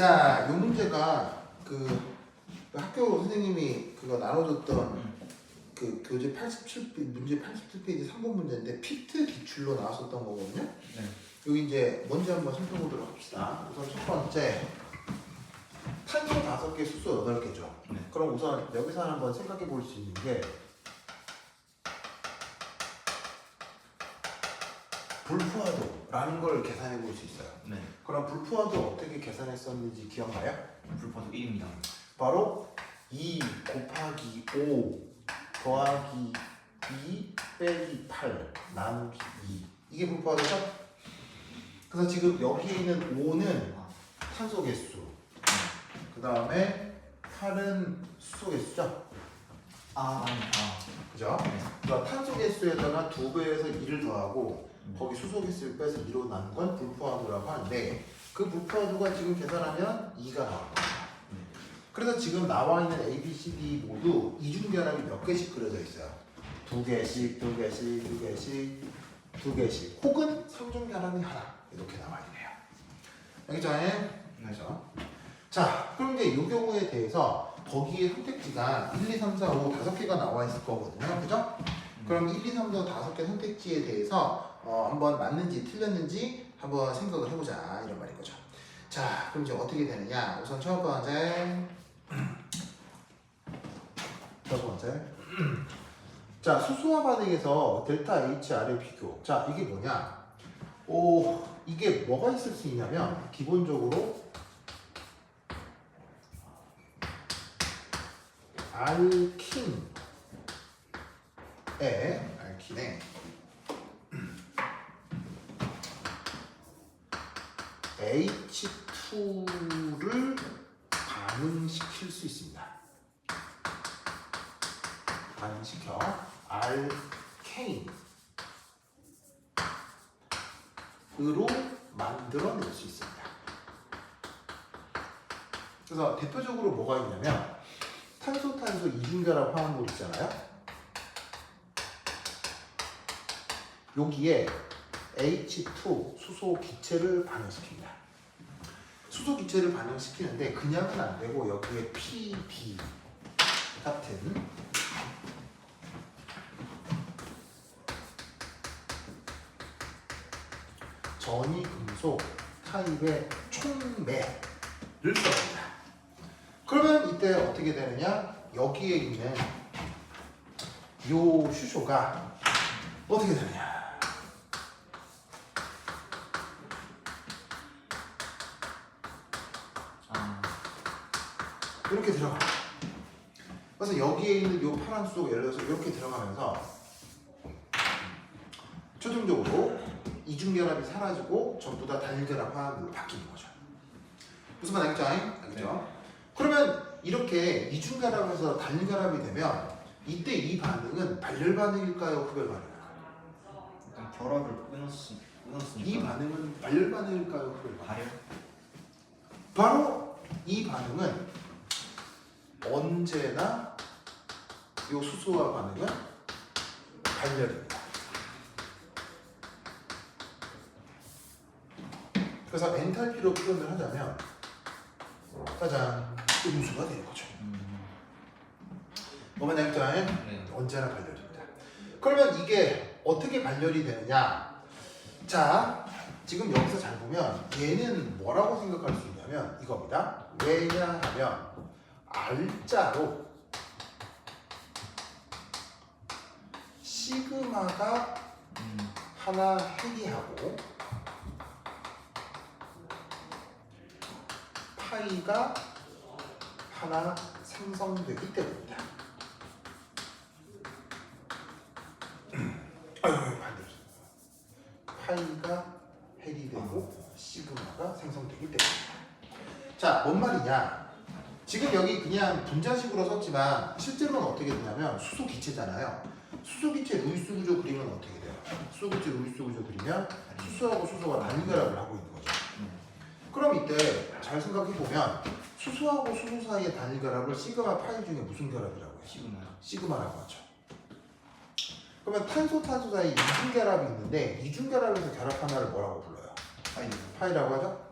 자, 이 문제가 그 학교 선생님이 그거 나눠줬던 그 교재 87페이지 문제 87페이지 3번 문제인데 피트 기출로 나왔었던 거거든요. 네. 여기 이제 먼저 한번 살펴보도록 합시다. 우선 첫 번째 탄소 5개, 수소 8개죠. 네. 그럼 우선 여기서 한번 생각해 볼 수 있는 게 불포화도라는 걸 계산해 볼 수 있어요. 네. 그럼 불포화도 어떻게 계산했었는지 기억나요? 불포도 1입니다. 바로 2 곱하기 5 더하기 2 빼기 8 나누기 2 이게 불포화도죠? 그래서 지금 여기에 있는 5는 탄소 개수, 그 다음에 8은 수소 개수죠? 그죠? 그러니까 탄소 개수에다가 2배에서 2를 더하고 거기 수소 개수를 빼서 2로 나눈 건 불포화도라고 하는데 그 불포화도가 지금 계산하면 2가 나옵니다. 그래서 지금 나와 있는 A, B, C, D 모두 이중결합이 몇 개씩 그려져 있어요. 2개씩, 2개씩, 2개씩, 2개씩 혹은 삼중결합이 하나 이렇게 나와 있네요. 알겠죠? 그래서 자, 그럼 이제 이 경우에 대해서 거기에 선택지가 1, 2, 3, 4, 5, 5개가 나와 있을 거거든요. 그죠? 그럼 1, 2, 3, 4, 5개 선택지에 대해서 한번 맞는지 틀렸는지 한번 생각을 해보자 이런 말인 거죠. 자, 그럼 이제 어떻게 되느냐? 우선 첫 번째 자, 수소화 반응에서 델타 HR의 비교. 자, 이게 뭐냐? 이게 뭐가 있을 수 있냐면 기본적으로 알킨에 H2를 반응시킬 수 있습니다. 반응시켜 알케인으로 만들어낼 수 있습니다. 그래서 대표적으로 뭐가 있냐면 탄소 이중결합 화합물 있잖아요. 여기에 H2 수소 기체를 반응시킵니다. 수소 기체를 반응시키는데 그냥은 안 되고 여기에 PB 같은 전이 금속 타입의 촉매를 써줍니다. 그러면 이때 어떻게 되느냐? 여기에 있는 요 수소가 어떻게 되느냐? 이렇게 들어갑니다. 그래서 여기에 있는 요 파란 수소가 예를 들어서 이렇게 들어가면서 최종적으로 이중결합이 사라지고 전부 다 단일결합 화합물로 바뀌는 거죠. 무슨 말 알겠죠? 알겠죠? 네. 그러면 이렇게 이중결합에서 단일결합이 되면 이때 이 반응은 발열 반응일까요? 흡열 반응일까요? 일단 결합을 끊었으니까. 이 반응은 발열 반응일까요? 흡열 반응? 발열? 바로 이 반응은 언제나 이 수소와 반응은 발열입니다. 그래서 엔탈피로 표현을 하자면 짜잔 음수가 되는 거죠. 뭐만 알겠죠? 네. 언제나 발열입니다. 그러면 이게 어떻게 발열이 되느냐? 자, 지금 여기서 잘 보면 얘는 뭐라고 생각할 수 있냐면 이겁니다. 왜냐하면 R자로 시그마가 하나 해리하고 파이가 하나 생성되기 때문입니다. 반대로 파이가 해리되고 시그마가 생성되기 때문입니다. 자, 뭔 말이냐? 지금 여기 그냥 분자식으로 썼지만 실제로는 어떻게 되냐면 수소 기체잖아요. 수소 기체 루이스 구조 그리면 어떻게 돼요? 수소 기체 루이스 구조 그리면 수소하고 수소가 단일결합을 하고 있는 거죠. 그럼 이때 잘 생각해 보면 수소하고 수소 사이의 단일결합을 시그마 파이 중에 무슨 결합이라고 해요? 시그마라고 하죠. 그러면 탄소 사이 이중결합이 있는데 이중결합에서 결합 하나를 뭐라고 불러요? 파이라고 하죠.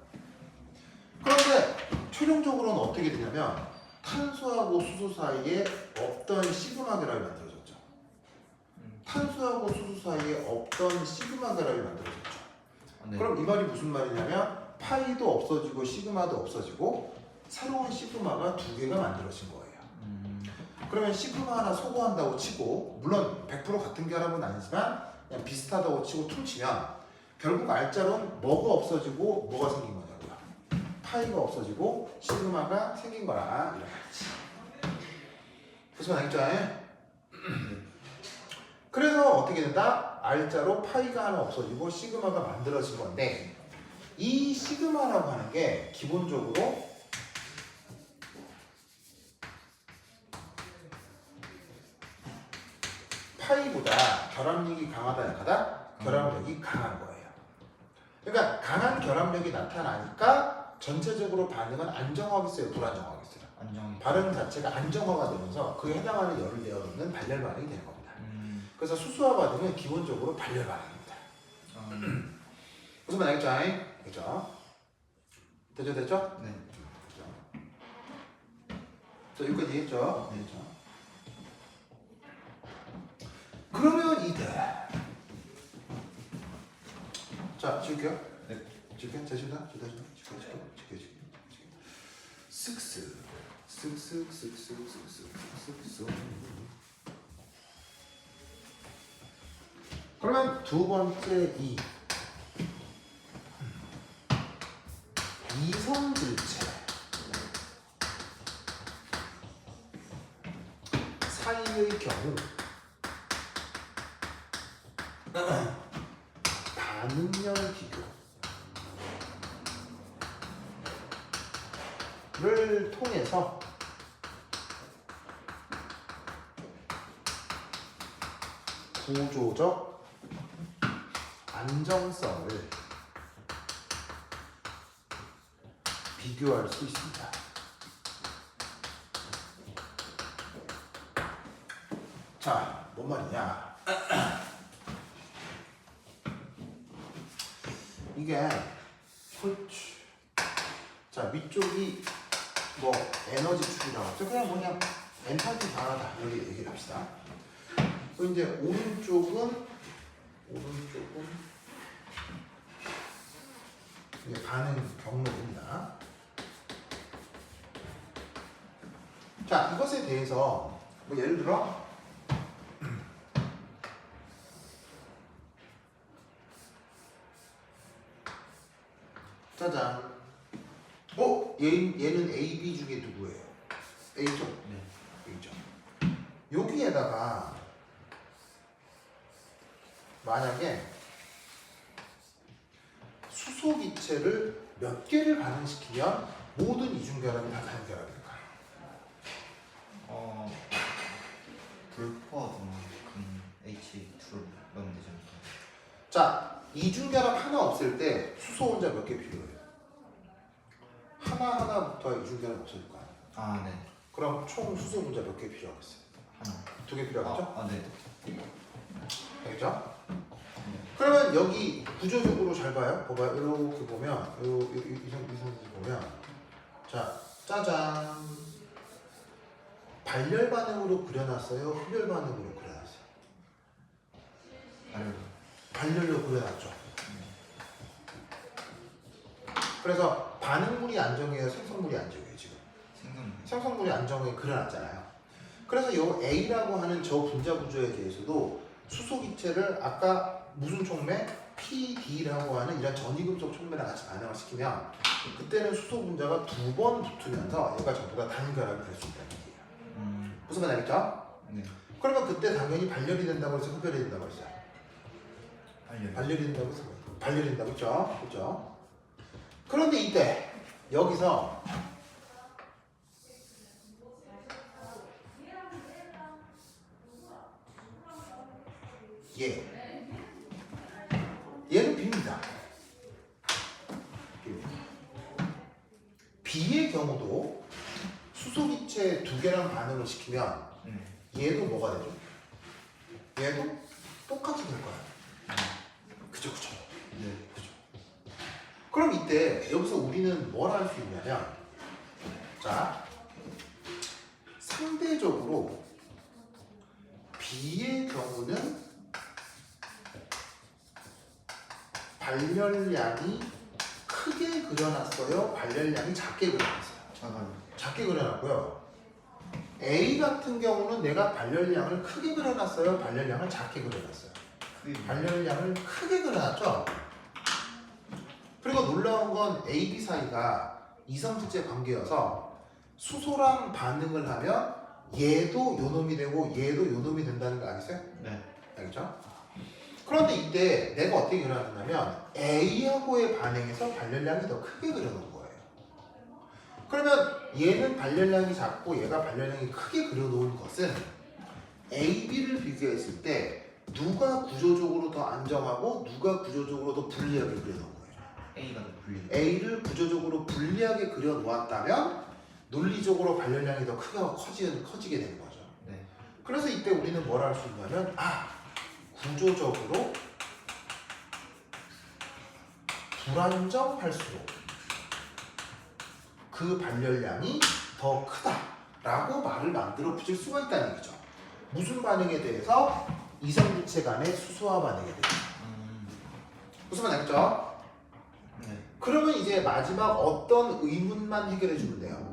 그런데 최종적으로는 어떻게 되냐면 탄소하고 수소 사이에 없던 시그마 결합이 만들어졌죠. 탄소하고 수소 사이에 없던 시그마 결합이 만들어졌죠. 네. 그럼 이 말이 무슨 말이냐면 파이도 없어지고 시그마도 없어지고 새로운 시그마가 두 개가 만들어진 거예요. 그러면 시그마 하나 소거한다고 치고 물론 100% 같은 결합은 아니지만 그냥 비슷하다고 치고 퉁치면 결국 알자로는 뭐가 없어지고 뭐가 생긴 거냐고요. 파이가 없어지고 시그마가 생긴 거라 이렇게. 무슨 말인지 알겠죠? 그래서 어떻게 된다? 알자로 파이가 하나 없어지고 시그마가 만들어진 건데 이 시그마라고 하는 게 기본적으로 파이보다 결합력이 강하다 약하다? 결합력이 강한 거예요. 그러니까 강한 결합력이 나타나니까 전체적으로 반응은 안정화겠어요? 불안정화겠어요? 안정이. 반응 자체가 안정화가 되면서 그에 해당하는 열을 내어놓는 발열 반응이 되는 겁니다. 그래서 수소화 반응은 기본적으로 발열 반응입니다. 무슨 말 알겠죠? 그죠? 됐죠? 네. 자, 여기까지 했죠? 네. 됐죠? 그러면 이때 자, 지울게요. 네. 지울게. 자, 지우다. 지울게. 쓱쓱. 그러면 두 번째 이성질체 사이의 경우 반응량 비교를 통해서 구조적 안정성을 비교할 수 있습니다. 자, 뭔 말이냐? 이게 자, 위쪽이 뭐 에너지 축이라고 하죠. 그냥 뭐냐 엔탈피 강하다 이렇게 얘기를 합시다. 그리고 이제 오른쪽은 이게 반응 경로입니다. 자, 이것에 대해서 뭐 예를 들어 짜잔. 얘는 A, B 중에 누구예요? A죠? 네. A죠. 여기에다가 만약에 수소 기체를 몇 개를 반응시키면 모든 이중결합이 다 다연결합일까요? 불포화도는 H2를 넣으면 되지 않을까? 자, 이중결합 하나 없을 때 수소 혼자 몇 개 필요해요? 하나부터 이중결합 없어질 거 아니에요? 아, 네. 그럼 총 수소 혼자 몇 개 필요하겠어요? 하나. 2개 필요하겠죠? 네. 알겠죠? 그러면 여기 구조적으로 잘 봐요. 봐봐요. 이렇게 보면 이 상태 보면 자, 짜잔. 발열 반응으로 그려놨어요? 흡열 반응으로 그려놨어요? 발열로 그려놨죠. 그래서 반응물이 안정해요? 생성물이 안정해요? 지금 생성물이 안정해 그려놨잖아요. 그래서 이 A라고 하는 저 분자 구조에 대해서도 수소 기체를 아까 무슨 촉매? PD라고 하는 이런 전이금속 촉매랑 같이 반응을 시키면 그때는 수소 분자가 2번 붙으면서 얘가 전부 다 단결합이 될 수 있다는 얘기예요. 무슨 말 알겠죠? 네. 그러면 그때 당연히 발열이 된다고 해서 흡열이 된다고 했어요. 발열이 된다고 해서 발열이 된다고 했죠? 그렇죠? 그런데 이때 여기서 얘는 B입니다. B의 경우도 수소기체 2개랑 반응을 시키면 얘도 뭐가 되죠? 얘도 똑같이 될 거야. 그죠? 네. 그럼 이때 여기서 우리는 뭘 할 수 있냐면 자, 상대적으로 B의 경우는 발열량이 크게 그려놨어요? 발열량이 작게 그려놨어요? 작게 그려놨고요. A 같은 경우는 내가 발열량을 크게 그려놨어요? 발열량을 작게 그려놨어요? 발열량을 크게 그려놨죠? 그리고 놀라운 건 A, B 사이가 이성질제 관계여서 수소랑 반응을 하면 얘도 요놈이 되고 얘도 요놈이 된다는 거 아시겠어요? 네. 알겠죠? 그런데 이때 내가 어떻게 그려놨냐면 A하고의 반응에서 발열량이 더 크게 그려놓은 거예요. 그러면 얘는 발열량이 작고 얘가 발열량이 크게 그려놓은 것은 A, B를 비교했을 때 누가 구조적으로 더 안정하고 누가 구조적으로 더 불리하게 그려놓은 거예요. A가 더 불리. A를 구조적으로 불리하게 그려놓았다면 논리적으로 발열량이 더 커지게 되는 거죠. 네. 그래서 이때 우리는 뭘 할 수 있냐면 구조적으로 불안정할수록 그 발열량이 더 크다라고 말을 만들어 붙일 수가 있다는 얘기죠. 무슨 반응에 대해서? 이성질체 간의 수소화 반응에 대해서. 무슨 말 알겠죠? 네. 그러면 이제 마지막 어떤 의문만 해결해 주면 돼요.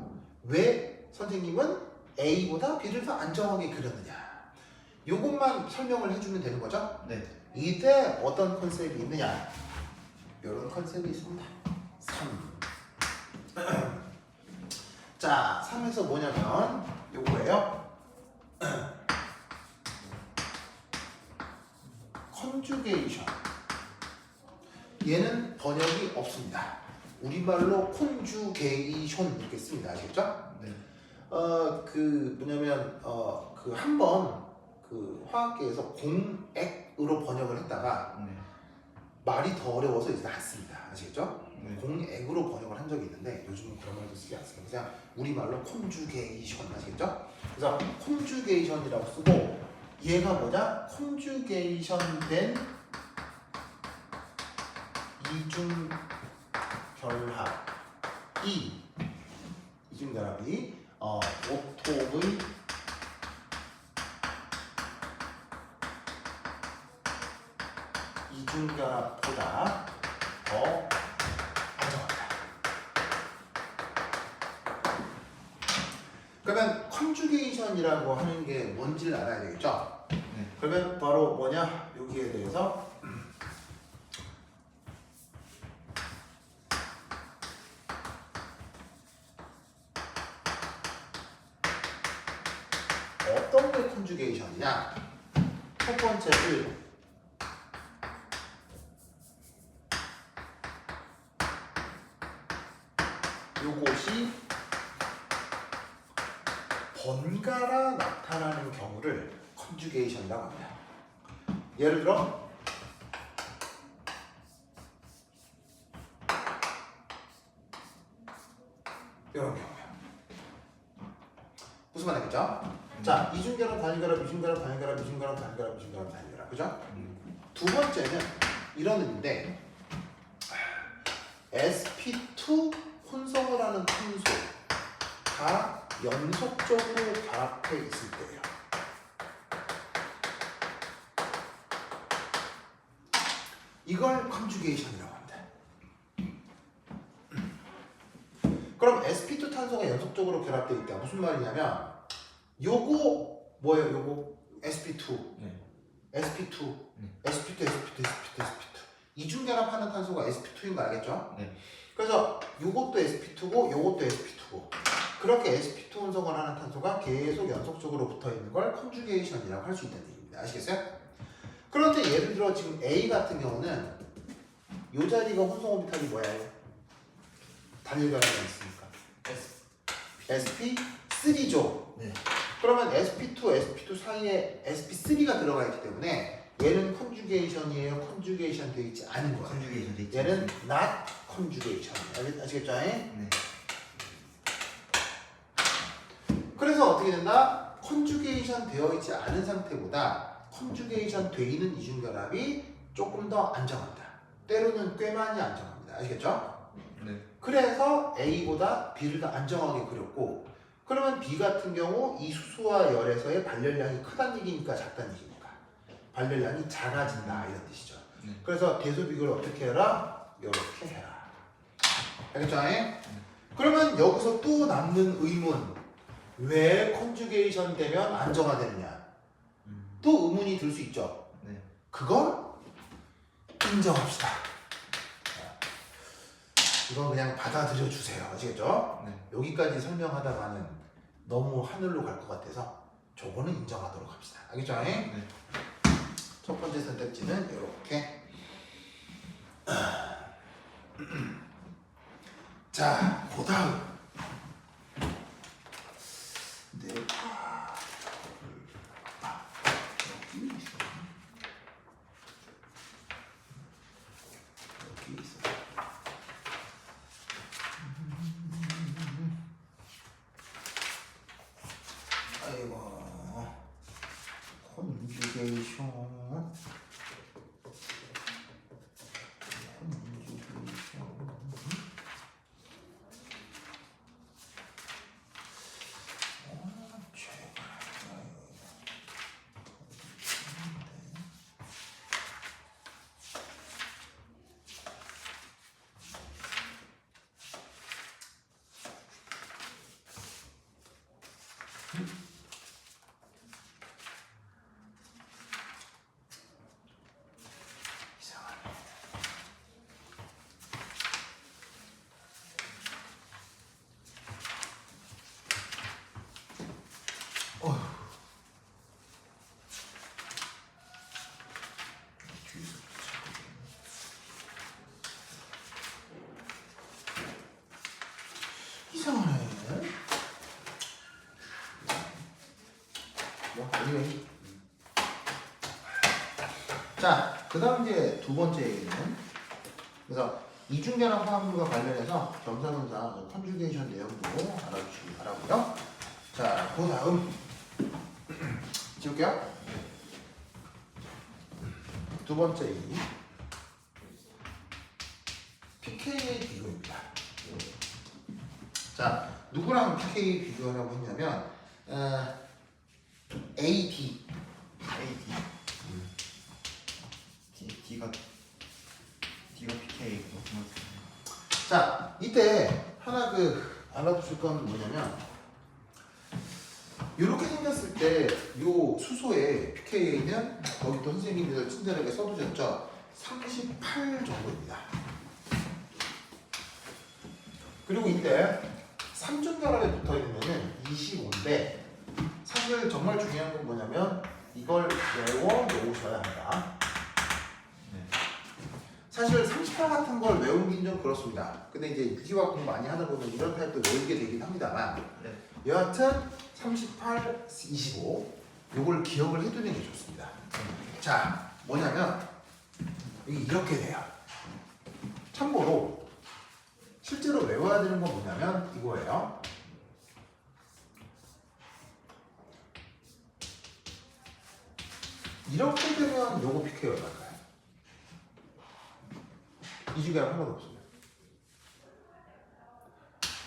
왜 선생님은 A보다 B를 더 안정하게 그렸느냐? 요것만 설명을 해주면 되는 거죠? 네. 이때 어떤 컨셉이 있느냐? 이런 컨셉이 있습니다. 3. 자, 3에서 뭐냐면 요거예요. 컨주게이션. 얘는 번역이 없습니다. 우리말로 콘주게이션 이렇게 씁니다. 아시겠죠? 네. 뭐냐면 그 한 번 그 화학계에서 공액으로 번역을 했다가 네. 말이 더 어려워서 이제 안 씁니다. 아시겠죠? 네. 공액으로 번역을 한 적이 있는데 요즘은 그런 말도 쓰지 않습니다. 그냥 우리말로 콘주게이션 아시겠죠? 그래서 콘주게이션이라고 쓰고 얘가 뭐냐? 콘주게이션 된 이중 결합이 오톰의 이중결합보다 더 안정합니다. 그러면 컨주게이션이라고 하는 게 뭔지를 알아야 되겠죠? 네. 그러면 바로 뭐냐? 여기에 대해서 어떤 게 컨주게이션이냐? 첫 번째를 요것이 번갈아 나타나는 경우를 컨주게이션이라고 합니다. 예를 들어 이런 경우요. 무슨 말 알겠죠? 자, 이중결합, 단일결합, 이중결합, 단일결합, 이중결합, 단일결합, 이중결합, 단일결합, 그죠? 두 번째는 이런 의미인데 sp2 혼성을 하는 탄소가 연속적으로 결합해 있을 때예요. 이걸 컨주게이션이라고 합니다. 그럼 sp2 탄소가 연속적으로 결합돼 있다. 무슨 말이냐면 요거 뭐예요? 요거 sp2, 네. sp2, sp2, sp2, sp2, sp2 이중결합하는 탄소가 sp2인 거 알겠죠? 네. 그래서 요것도 sp2고 요것도 sp2고 그렇게 sp2 혼성을 하는 탄소가 계속 연속적으로 붙어있는 걸 컨주게이션이라고 할 수 있다는 얘기입니다. 아시겠어요? 그런데 예를 들어 지금 A 같은 경우는 요 자리가 혼성 오비탈이 뭐예요? 단일결합이 있으니까 sp3죠. 네. 그러면 sp2, sp2 사이에 sp3가 들어가 있기 때문에 얘는 컨주게이션이에요? 컨주게이션 되어 있지 않은 거예요. 컨주게이션 돼 있죠. 얘는 not conjugation. 아시겠죠? 네. 그래서 어떻게 된다? 컨주게이션 되어 있지 않은 상태보다 컨주게이션 돼 있는 이중결합이 조금 더 안정합니다. 때로는 꽤 많이 안정합니다. 아시겠죠? 네. 그래서 A보다 B를 더 안정하게 그렸고 그러면 B 같은 경우 이 수소와 열에서의 발열량이 크다는 얘기니까 작다는 얘기니까 발열량이 작아진다 이런 뜻이죠. 그래서 대소 비교를 어떻게 해라? 이렇게 해라. 알겠죠? 그러면 여기서 또 남는 의문 왜 컨주게이션 되면 안정화되느냐 또 의문이 들 수 있죠. 네. 그걸 인정합시다. 이건 그냥 받아들여 주세요. 아시겠죠? 네. 여기까지 설명하다가는 너무 하늘로 갈 것 같아서 저거는 인정하도록 합시다. 알겠죠? 네. 첫 번째 선택지는 이렇게. 자, 그 다음. 네. 여기 있어. 아이고. 컨주게이션. 이상하네. 뭐, anyway. 자, 그 다음 이제 두 번째 얘기는 그래서 이중결합 화합물과 관련해서 겸사겸사 컨주게이션 내용도 알아주시기 바라고요. 자, 그 다음 지울게요. 두 번째 얘기 pK의 비교입니다. 자, 누구랑 pK 비교하라고 했냐면 AD D가 PK 그거. 자, 이때 하나 알아두실 건 뭐냐면 이렇게 생겼을 때 요 수소의 pK는 거기 또 선생님들 친절하게 써두셨죠? 38 정도입니다. 그리고 이때 3중 결합에 붙어 있는 25인데 사실 정말 중요한 건 뭐냐면 이걸 외워놓으셔야 한다. 사실 38 같은 걸 외우긴 좀 그렇습니다. 근데 이제 유기화학 공부 많이 하다 보면 이런 타입도 외우게 되긴 합니다만 여하튼 38, 25 요걸 기억을 해두는 게 좋습니다. 자, 뭐냐면 이게 이렇게 돼요. 참고로 실제로 외워야 되는 건 뭐냐면 이거예요. 이렇게 되면 요거 PK 얼마일까요? 이중결합 하나도 없어요.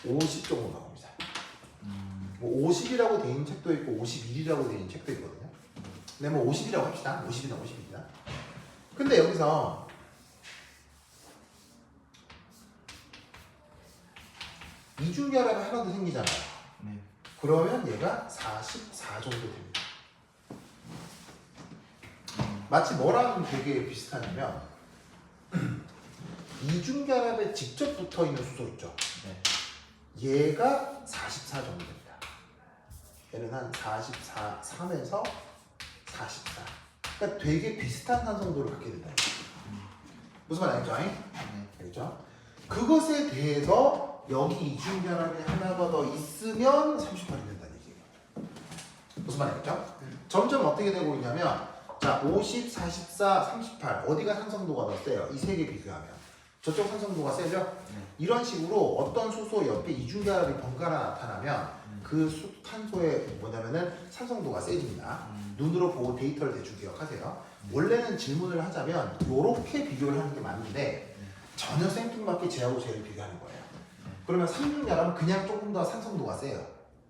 50 정도 나옵니다. 뭐 50이라고 돼 있는 책도 있고 51이라고 돼 있는 책도 있거든요. 근데 뭐 50이라고 합시다. 50이나 50입니다. 근데 여기서 이중결합이 하나 더 생기잖아요. 네. 그러면 얘가 44 정도 됩니다. 마치 뭐랑 되게 비슷하냐면 이중결합에 직접 붙어있는 수소 있죠. 네. 얘가 44 정도 됩니다. 얘는 한 44, 3에서 44. 그러니까 되게 비슷한 산성도를 갖게 된다. 무슨 말 알겠죠? 알겠죠? 그것에 대해서 여기 이중결합이 하나가 더 있으면 38이 된다는 얘기예요. 무슨 말 알겠죠? 점점 어떻게 되고 있냐면 자, 50, 44, 38 어디가 산성도가 더 세요? 이 세 개 비교하면 저쪽 산성도가 세죠? 이런 식으로 어떤 수소 옆에 이중결합이 번갈아 나타나면 그 탄소의 뭐냐면은 산성도가 세집니다. 눈으로 보고 데이터를 대충 기억하세요. 원래는 질문을 하자면 이렇게 비교를 하는 게 맞는데 전혀 생뚱맞게 쟤하고 쟤를 비교하는 거예요. 그러면 삼중결합은 그냥 조금 더 산성도가 세요.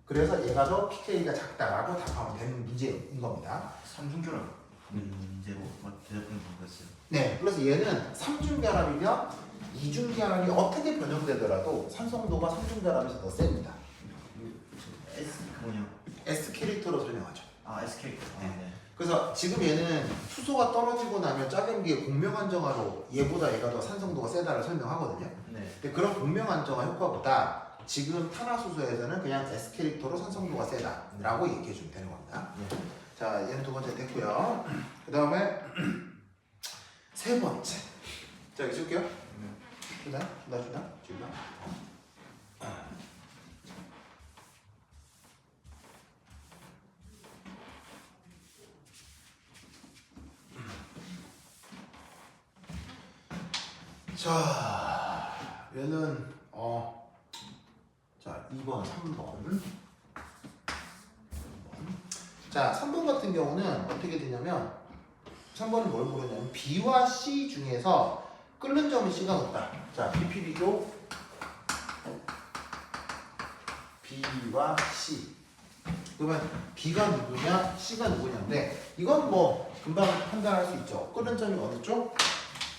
그래서 얘가 더 pK가 작다라고 답하면 되는 문제인 겁니다. 삼중결합 문제로 대답하는 방법이 있어요. 네, 그래서 얘는 삼중결합이면 이중결합이 어떻게 변형되더라도 산성도가 삼중결합에서 더 셉니다. S 뭐냐? S 캐릭터로 설명하죠. 아 S 캐릭터. 아, 네. 그래서 지금 얘는 수소가 떨어지고 나면 짜경기의 공명안정화로 얘보다 얘가 더 산성도가 세다를 설명하거든요. 네. 근데 그런 공명안정화 효과보다 지금 탄화수소에서는 그냥 S 캐릭터로 산성도가 세다라고 얘기해 주면 되는 겁니다. 네. 자, 얘는 두 번째 됐고요. 그 다음에 세 번째. 자, 여기 쓸게요. 주나? 자, 얘는 자, 2번, 3번. 자, 3번 같은 경우는 어떻게 되냐면 3번은 뭘 물었냐면 B와 C 중에서 끓는 점이 C가 높다. 자, BPB죠. B와 C. 그러면 B가 누구냐, C가 누구냐인데 이건 뭐 금방 판단할 수 있죠. 끓는 점이 어느 쪽?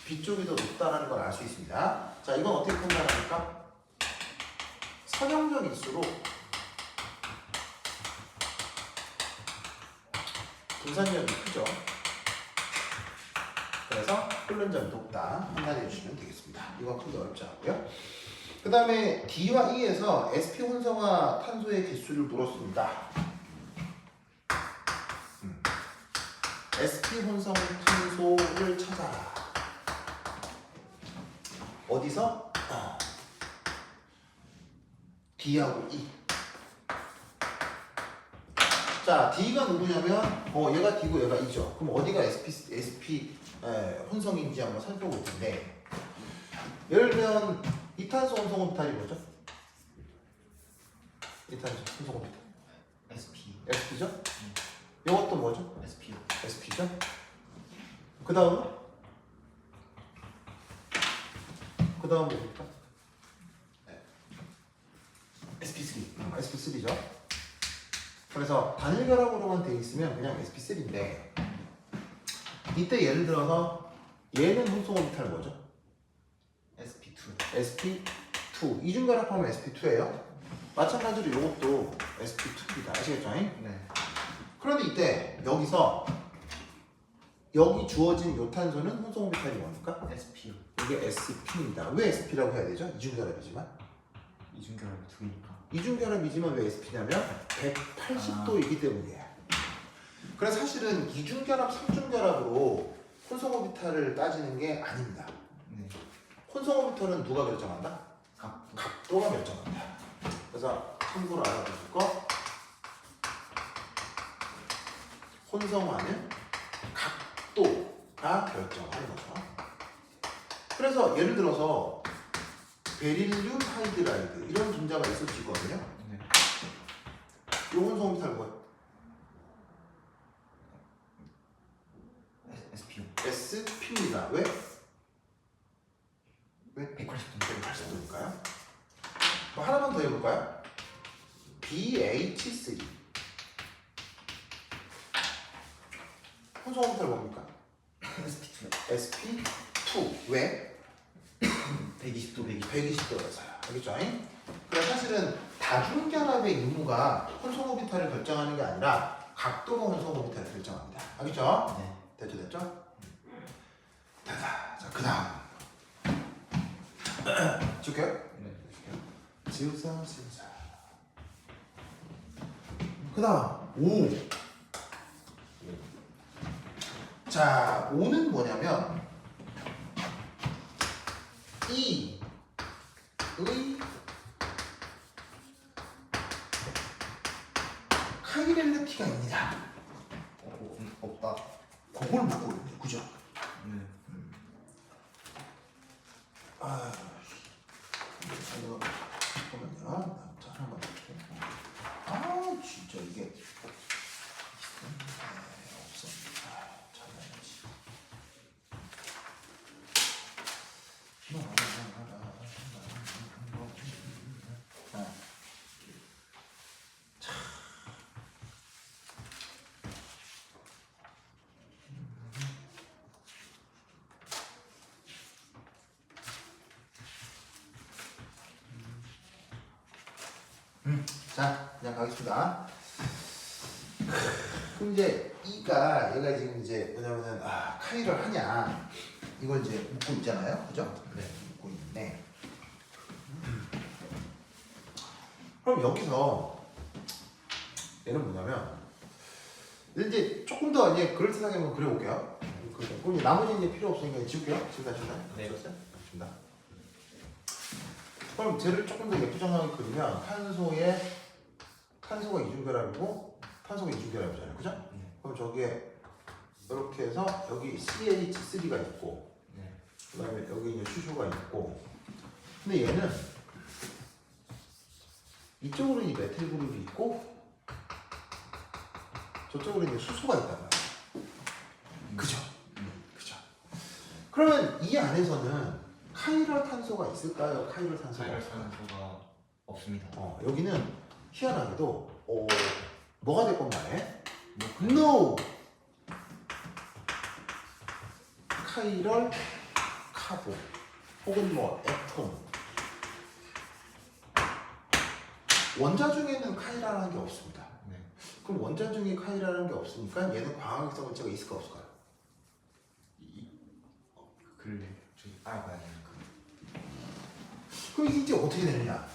B 쪽이 더 높다라는 걸 알 수 있습니다. 자, 이건 어떻게 판단합니까? 선형적일수록 분산력이 크죠. 그래서 끓는 점이 높다 판단해 주시면 되겠습니다. 이건 크게 어렵지 않고요. 그 다음에 D와 E에서 sp 혼성화 탄소의 개수를 물었습니다. sp 혼성 탄소를 찾아라. 어디서? D하고 E. 자, D가 누구냐면 얘가 D고 얘가 E죠. 그럼 어디가 sp 혼성인지 한번 살펴볼 텐데 예를 들면 이탄소 혼성 오비탈이 뭐죠? 이탄소 혼성 오비탈 SP. SP죠? 이것도 뭐죠? SP요. SP죠? 그 다음은? 그 다음 뭡니까? SP3. SP3죠? 그래서 단일 결합으로만 돼 있으면 그냥 SP3인데 이때 예를 들어서 얘는 혼성 오비탈 뭐죠? SP2. SP2 이중 결합하면 SP2예요. 마찬가지로 이것도 SP2입니다. 아시겠죠? 네. 그런데 이때 여기서 여기 주어진 요 탄소는 혼성 오비탈이 뭡니까? SP요. 이게 SP입니다. 왜 SP라고 해야 되죠? 이중 결합이지만 이중결합이 두 개니까. 이중 결합이지만 왜 SP냐면 180도이기 때문이에요. 그래서 사실은 이중 결합, 삼중 결합으로 혼성 오비탈을 따지는 게 아닙니다. 네. 혼성 오비탈은 누가 결정한다? 각도. 각도가 결정한다. 그래서 참고로 알아두실 거 혼성화는 각도가 결정하는 거죠. 그래서 예를 들어서 베릴륨 하이드라이드 이런 분자가 있을 수 있거든요. 네. 요 혼성 오비탈 뭐예요? SP요. SP입니다. 왜? 왜? 180도. 180도니까요. 뭐 하나만 더 해볼까요? BH3 혼성 오비탈 뭡니까? SP2. SP2 왜? 120도 120도여서요. 알겠죠? 그러니까 사실은 다중결합의 임무가 혼성 오비탈을 결정하는 게 아니라 각도가 혼성 오비탈을 결정합니다. 알겠죠? 네. 됐죠? 됐다. 자, 그 다음 줄게요. 네. 지우사. 그 다음 5. 자, 5는 뭐냐면 E의 카이렐르티가 있느냐? 없다. 그걸 묻거든요. 그죠? 네. 아, 이거 잠깐만요. 자, 하나만 볼게요. 아, 진짜 이게 없어. 찾아야지. 자, 그냥 가겠습니다. 그럼 이제 E가 얘가 지금 이제 뭐냐면은 카이를 하냐 이걸 이제 묻고 있잖아요, 그죠? 네. 묻고 있네. 그럼 여기서 얘는 뭐냐면 이제 조금 더 이제 그럴듯하게 한번 그려볼게요. 그럼 이제 나머지 이제 필요 없으니까 지울게요. 지운다. 네. 지웠어요? 지운다. 그럼 쟤를 조금 더 예쁘장하게 그리면 탄소가 이중결합이고 탄소가 이중결합이잖아요, 그죠? 네. 그럼 저기에 이렇게 해서 여기 CH3가 있고, 네. 그다음에 여기 이제 수소가 있고, 근데 얘는 이쪽으로 이 메틸 그룹이 있고, 저쪽으로 이제 수소가 있단 말이에요. 그죠? 그죠? 그러면 이 안에서는 카이럴 탄소가 있을까요? 카이럴 탄소가 사이럴 없을까요? 산소가 없습니다. 여기는 희한하게도 뭐가 될 건 말해? 뭐, No! 카이럴 카본 혹은 뭐 에톰 원자 중에는 카이라는 게 없습니다. 네. 그럼 원자 중에 카이라는 게 없으니까 얘는 광학성 물체가 있을까 없을까요? 그걸 저희 알아봐야 되는 그럼 이게 이제 어떻게 되느냐?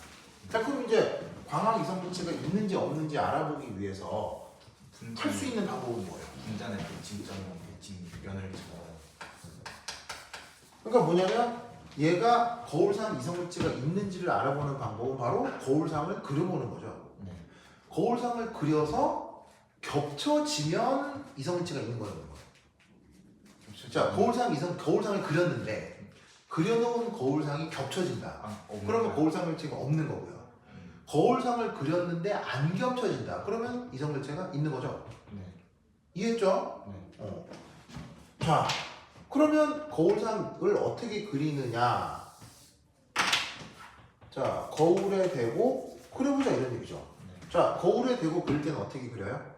자, 그럼 이제 광학 이성 물체가 있는지 없는지 알아보기 위해서 할 수 있는 방법은 뭐예요? 분자는 배칭점이랑 배칭 면을 잡아요. 그러니까 뭐냐면 얘가 거울상 이성 물체가 있는지를 알아보는 방법은 바로 거울상을 그려보는 거죠. 네. 거울상을 그려서 겹쳐지면 이성 물체가 있는 거라는 거예요. 자, 거울상을 그렸는데 그려놓은 거울상이 겹쳐진다. 그러면 거울상 물체가 없는 거고요. 거울상을 그렸는데 안 겹쳐진다. 그러면 이성 물체가 있는 거죠. 네. 이해했죠? 네. 자, 그러면 거울상을 어떻게 그리느냐? 자, 거울에 대고 그려보자 이런 얘기죠. 네. 자, 거울에 대고 그릴 때는 어떻게 그려요?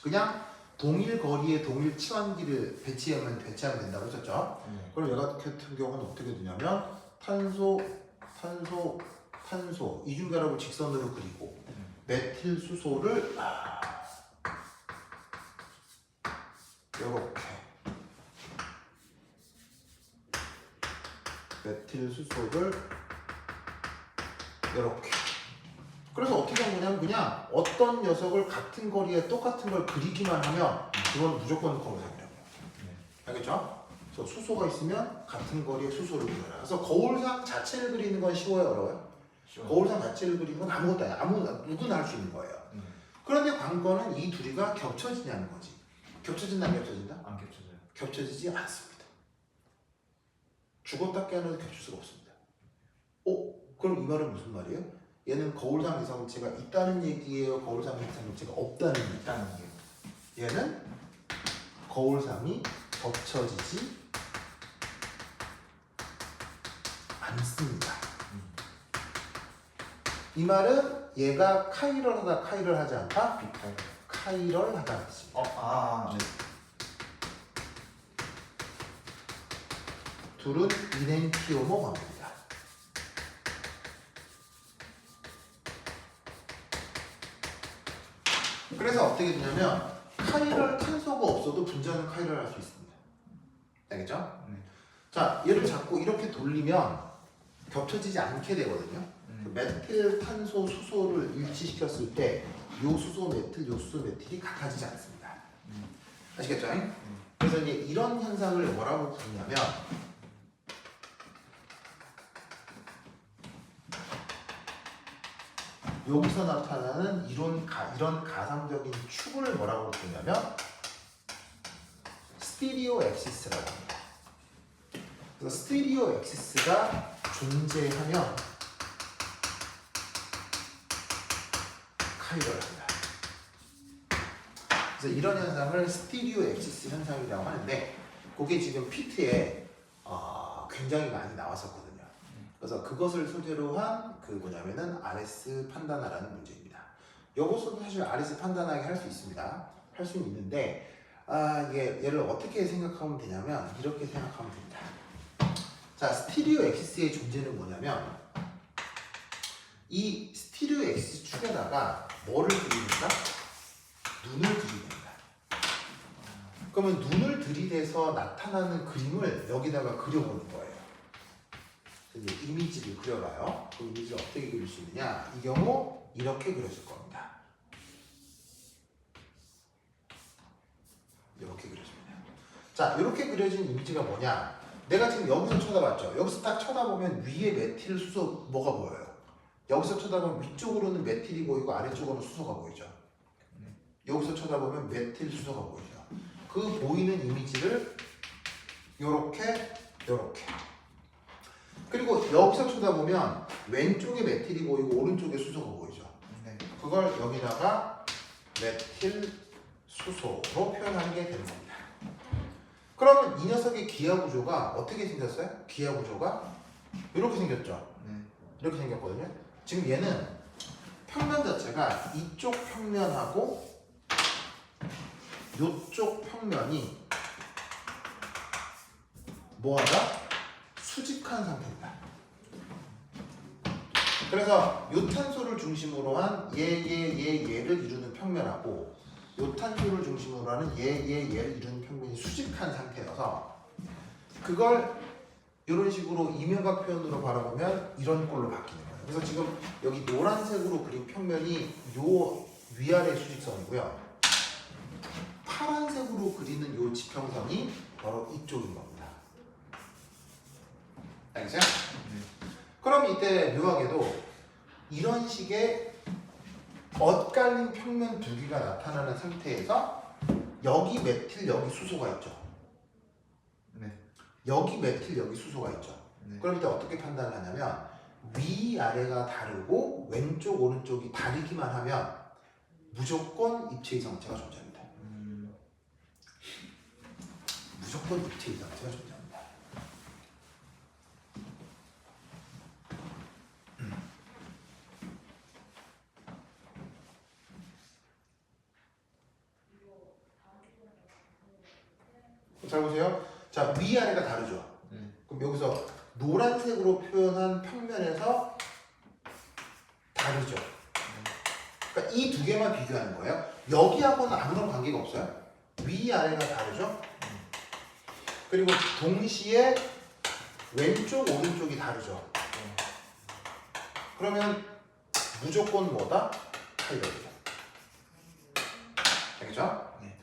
그냥 동일 거리에 동일 치환기를 배치하면 된다고 했었죠. 네. 그럼 얘 같은 경우는 어떻게 되냐면 탄소 이중결합을 직선으로 그리고 메틸 수소를 이렇게 메틸 수소를 이렇게 그래서 어떻게 한 거냐면 그냥 어떤 녀석을 같은 거리에 똑같은 걸 그리기만 하면 그건 무조건 거울상이라고 해요. 네. 알겠죠? 그래서 수소가 있으면 같은 거리에 수소를 그려라. 그래서 거울상 자체를 그리는 건 쉬워요, 어려워요? 쉬워요. 거울상 자체를 그리는 건 아무것도 아니야. 누구나 할 수 있는 거예요. 네. 그런데 관건은 이 둘이가 겹쳐지냐는 거지. 겹쳐진다, 안 겹쳐진다? 안 겹쳐져요. 겹쳐지지 않습니다. 죽었다 깨어나도 겹칠 수가 없습니다. 그럼 이 말은 무슨 말이에요? 얘는 거울상 이성물체가 있다는 얘기예요? 거울상 이성물체가 없다는 얘기예요? 있다는 게. 얘는 거울상이 겹쳐지지 않습니다. 이 말은 얘가 카이럴하다 카이럴 하지 않다? 비타요. 카이럴하다 하지. 네. 둘은 이넨티오모 관계입니다. 그래서 어떻게 되냐면 카이럴 탄소가 없어도 분자는 카이럴 할 수 있습니다. 알겠죠? 네. 자, 얘를 자꾸 이렇게 돌리면 겹쳐지지 않게 되거든요. 그 메틸, 탄소, 수소를 일치시켰을 때 요 수소 메틸, 요 수소 메틸이 같아지지 않습니다. 아시겠죠? 그래서 이제 이런 현상을 뭐라고 부르냐면 여기서 나타나는 이런 가상적인 축을 뭐라고 부르냐면 스티리오 엑시스라고 합니다. 그래서 스티리오 엑시스가 존재하면 카이럴을 한다. 그래서 이런 현상을 스티리오 엑시스 현상이라고 하는데 그게 지금 피트에 굉장히 많이 나왔었거든요. 그래서 그것을 소재로 한 그 뭐냐면은 RS 판단하라는 문제입니다. 이것도 사실 RS 판단하게 할 수 있습니다. 할 수는 있는데 이게 얘를 어떻게 생각하면 되냐면 이렇게 생각하면 됩니다. 자, 스티리오 엑시스의 존재는 뭐냐면 이 스티리오 X축에다가 뭐를 들이댄다? 눈을 들이댄다. 그러면 눈을 들이대서 나타나는 그림을 여기다가 그려보는 거예요. 이제 이미지를 그려봐요. 그 이미지를 어떻게 그릴 수 있느냐? 이 경우 이렇게 그려질 겁니다. 이렇게 그려집니다. 자, 이렇게 그려진 이미지가 뭐냐? 내가 지금 여기서 쳐다봤죠. 여기서 딱 쳐다보면 위에 메틸 수소 뭐가 보여요? 여기서 쳐다보면 위쪽으로는 메틸이 보이고 아래쪽으로는 수소가 보이죠. 여기서 쳐다보면 메틸 수소가 보이죠. 그 보이는 이미지를 요렇게 그리고 여기서 쳐다보면 왼쪽에 메틸이 보이고 오른쪽에 수소가 보이죠. 네. 그걸 여기다가 메틸 수소로 표현하는 게 되는 겁니다. 그러면 이 녀석의 기하 구조가 어떻게 생겼어요? 기하 구조가 이렇게 생겼죠. 네. 이렇게 생겼거든요. 지금 얘는 평면 자체가 이쪽 평면하고 이쪽 평면이 뭐하다? 수직한 상태입니다. 그래서 요 탄소를 중심으로 한 얘를 이루는 평면하고 요 탄소를 중심으로 하는 얘를 이루는 평면이 수직한 상태여서 그걸 이런 식으로 이면각 표현으로 바라보면 이런 꼴로 바뀌는 거예요. 그래서 지금 여기 노란색으로 그린 평면이 요 위아래 수직선이고요. 파란색으로 그리는 요 지평선이 바로 이쪽인 겁니다. 알겠어요? 그럼 이때 묘하게도 이런 식의 엇갈린 평면 두 개가 나타나는 상태에서 여기 메틸, 여기 수소가 있죠. 네. 여기 메틸, 여기 수소가 있죠. 네. 그럼 이때 어떻게 판단을 하냐면 위아래가 다르고 왼쪽, 오른쪽이 다르기만 하면 무조건 입체 이성체가 존재합니다. 무조건 입체 이성체가 존재합니다. 잘 보세요. 자, 위아래가 다르죠. 그럼 여기서 노란색으로 표현한 평면에서 다르죠. 그러니까 이 두 개만 비교하는 거예요. 여기하고는 아무런 관계가 없어요. 위아래가 다르죠. 그리고 동시에 왼쪽, 오른쪽이 다르죠. 그러면 무조건 뭐다? 타이거죠. 알겠죠? 네.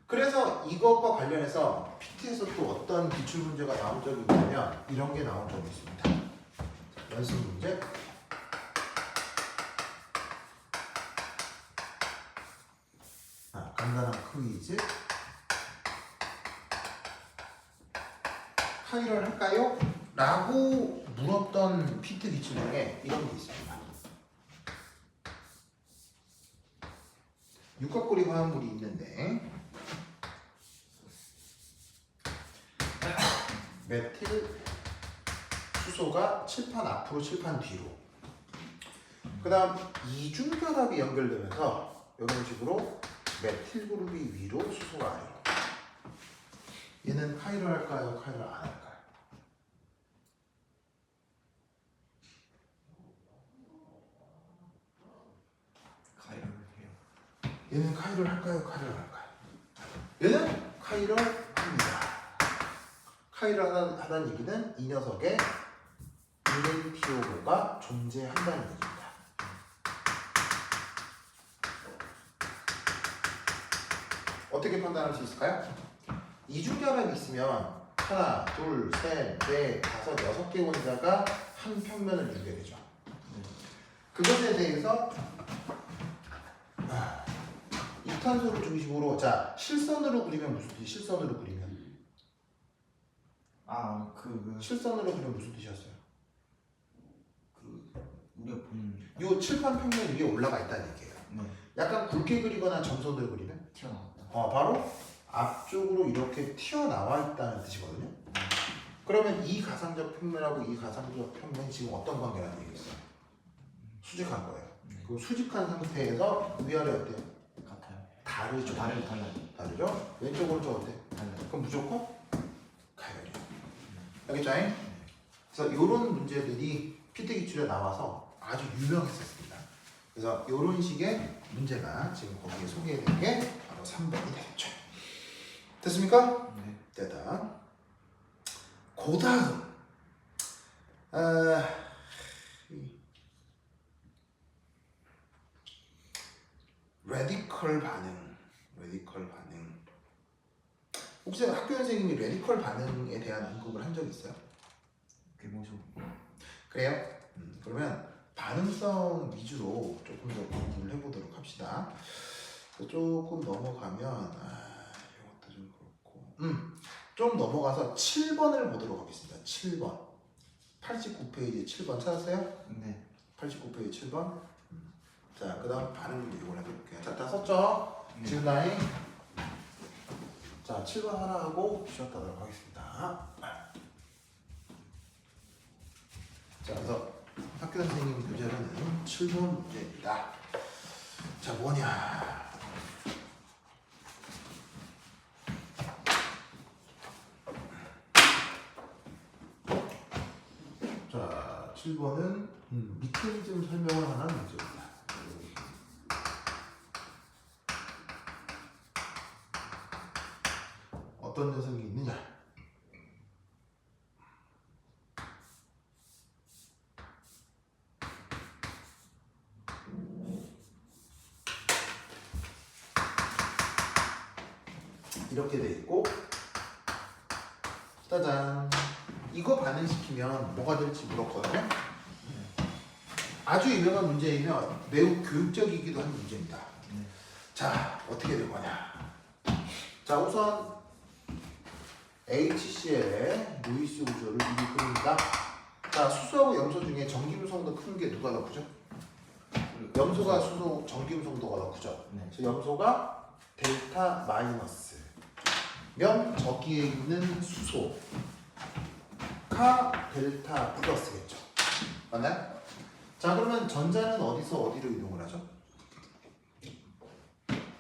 그래서 이것과 관련해서 PT에서 또 어떤 기출 문제가 나온 적이 있냐면 이런 게 나온 적이 있습니다. 연습 문제. 간단한 퀴즈. 카이를 할까요? 라고 물었던 PT 기출 중에 이런 게 있습니다. 육각고리 화합물이 있는데 메틸 수소가 칠판 앞으로 칠판 뒤로 그 다음 이중결합이 연결되면서 이런 식으로 메틸 그룹이 위로 수소가 아래로 얘는 카이를 할까요? 카이를 안 할까요? 가위를 해요. 얘는 카이를 할까요? 카이를 할까요? 얘는 카이를 합니다. 카이를 하다는 얘기는 이 녀석의 일렌티오고가 존재한다는 얘기입니다. 어떻게 판단할 수 있을까요? 이중결합이 있으면 하나, 둘, 셋, 넷, 다섯, 6개 원자가 한 평면을 이루게 되죠. 그것에 대해서 이탄소를 중심으로 자 실선으로 그리면 무슨 뜻이? 실선으로 그리면 실선으로 그리면 무슨 뜻이었어요? 우리가 보는 요 칠판 평면 위에 올라가 있다는 얘기예요. 네. 약간 굵게 그리거나 점선으로 그리면 튀어나왔다. 바로 앞쪽으로 이렇게 튀어나와 있다는 뜻이거든요. 그러면 이 가상적 평면하고 이 가상적 평면이 지금 어떤 관계라는 얘기겠어요? 수직한 거예요. 그 수직한 상태에서 위아래 어때요? 같아요. 다르죠. 달라요. 다르죠? 왼쪽 오른쪽 어때? 달라요. 그럼 무조건 가열이에요. 알겠죠? 그래서 이런 문제들이 PT 기출에 나와서 아주 유명했었습니다. 그래서 이런 식의 문제가 지금 거기에 소개된 게 바로 3번이 되겠죠. 됐습니까? 네. 됐다. 그 다음 레디컬 반응. 혹시 학교 선생님이 레디컬 반응에 대한 언급을 한 적 있어요? 규모수. 그래요? 그러면 반응성 위주로 조금 더 공부를 해보도록 합시다. 조금 넘어가면 이것도 좀 그렇고 좀 넘어가서 7번을 보도록 하겠습니다. 7번 89페이지 7번 찾았어요? 네. 89페이지 7번. 자, 그 다음 반응 이걸 해볼게요. 자, 다 썼죠? 네. 지금 나이. 자, 7번 하나 하고 쉬었다 하도록 하겠습니다. 자, 그래서 학교 선생님 교재로는 7번 문제입니다. 자, 뭐냐? 자, 7번은 미케니즘 설명을 하는 문제입니다. 어떤 녀석이 있느냐? 이렇게 돼 있고, 짜잔. 이거 반응시키면 뭐가 될지 물었거든요. 아주 유명한 문제이면 매우 교육적이기도 한 문제입니다. 자, 어떻게 될 거냐? 자, 우선 HCl의 루이스 구조를 미리 그립니다. 자, 수소하고 염소 중에 전기음성도 큰 게 누가 더 크죠? 염소가 수소 전기음성도가 더 크죠. 네. 그래서 염소가 델타 마이너스 면 저기에 있는 수소가 델타 플러스겠죠. 맞나요? 자, 그러면 전자는 어디서 어디로 이동을 하죠?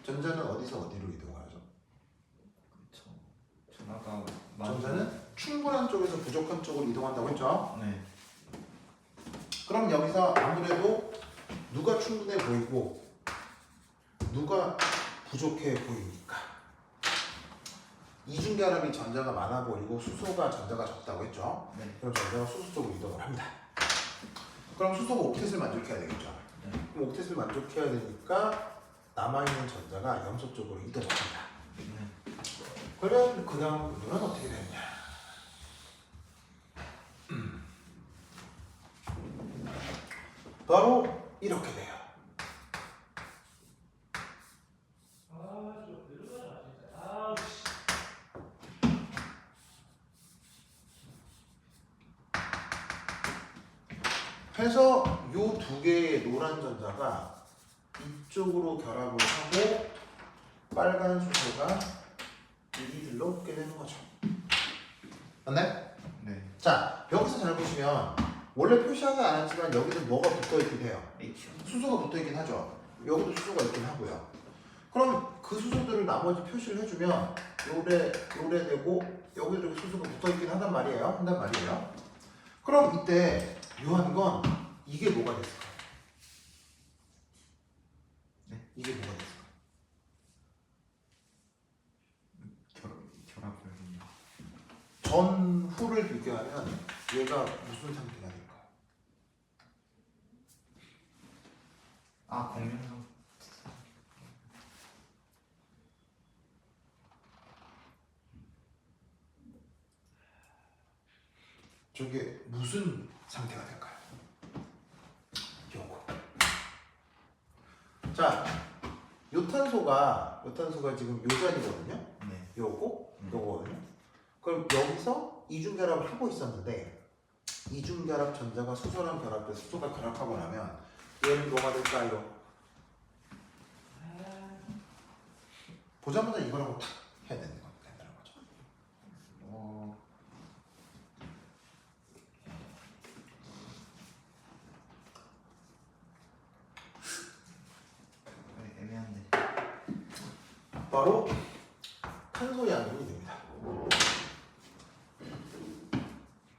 전자는 어디서 어디로 이동을 하죠? 그렇죠. 전화가 전자는 충분한 쪽에서 부족한 쪽으로 이동한다고 했죠. 네. 그럼 여기서 아무래도 누가 충분해 보이고 누가 부족해 보입니까? 이중결합이 전자가 많아 보이고 수소가 전자가 적다고 했죠. 네. 그럼 전자가 수소 쪽으로 이동을 합니다. 그럼 수소가 옥텟을 만족해야 되겠죠. 네. 그럼 옥텟을 만족해야 되니까 남아있는 전자가 염소 쪽으로 이동을 합니다. 네. 그러면 그 다음 구조는 어떻게 되느냐? 바로 이렇게 돼요. 해서 요 두 개의 노란 전자가 이쪽으로 결합을 하고 빨간 수소가 이리들로 오게 되는 거죠. 맞나요? 네. 자, 여기서 잘 보시면 원래 표시하지 않았지만 여기는 뭐가 붙어있긴 해요. H. 수소가 붙어있긴 하죠. 여기도 수소가 있긴 하고요. 그럼 그 수소들을 나머지 표시를 해주면 요래 되고 여기도 이렇게 수소가 붙어있긴 한단 말이에요. 그럼 이때 묘한 건 이게 뭐가 됐을까요? 네. 이게 뭐가 됐을까요? 결합을. 전후를 비교하면 얘가 무슨 상태가 될까요? 아, 공명상. 저게 무슨 상태가 될까요? 요거. 자, 요 탄소가 지금 요 자리거든요. 네. 요거거든요. 그럼 여기서 이중결합을 하고 있었는데 이중결합 전자가 수소랑 결합해서 수소가 결합하고 나면 얘는 뭐가 될까요? 보자마자 이거라고 탁 해야 된다는 거죠. 애매한데. 바로 탄소 양이온이 됩니다.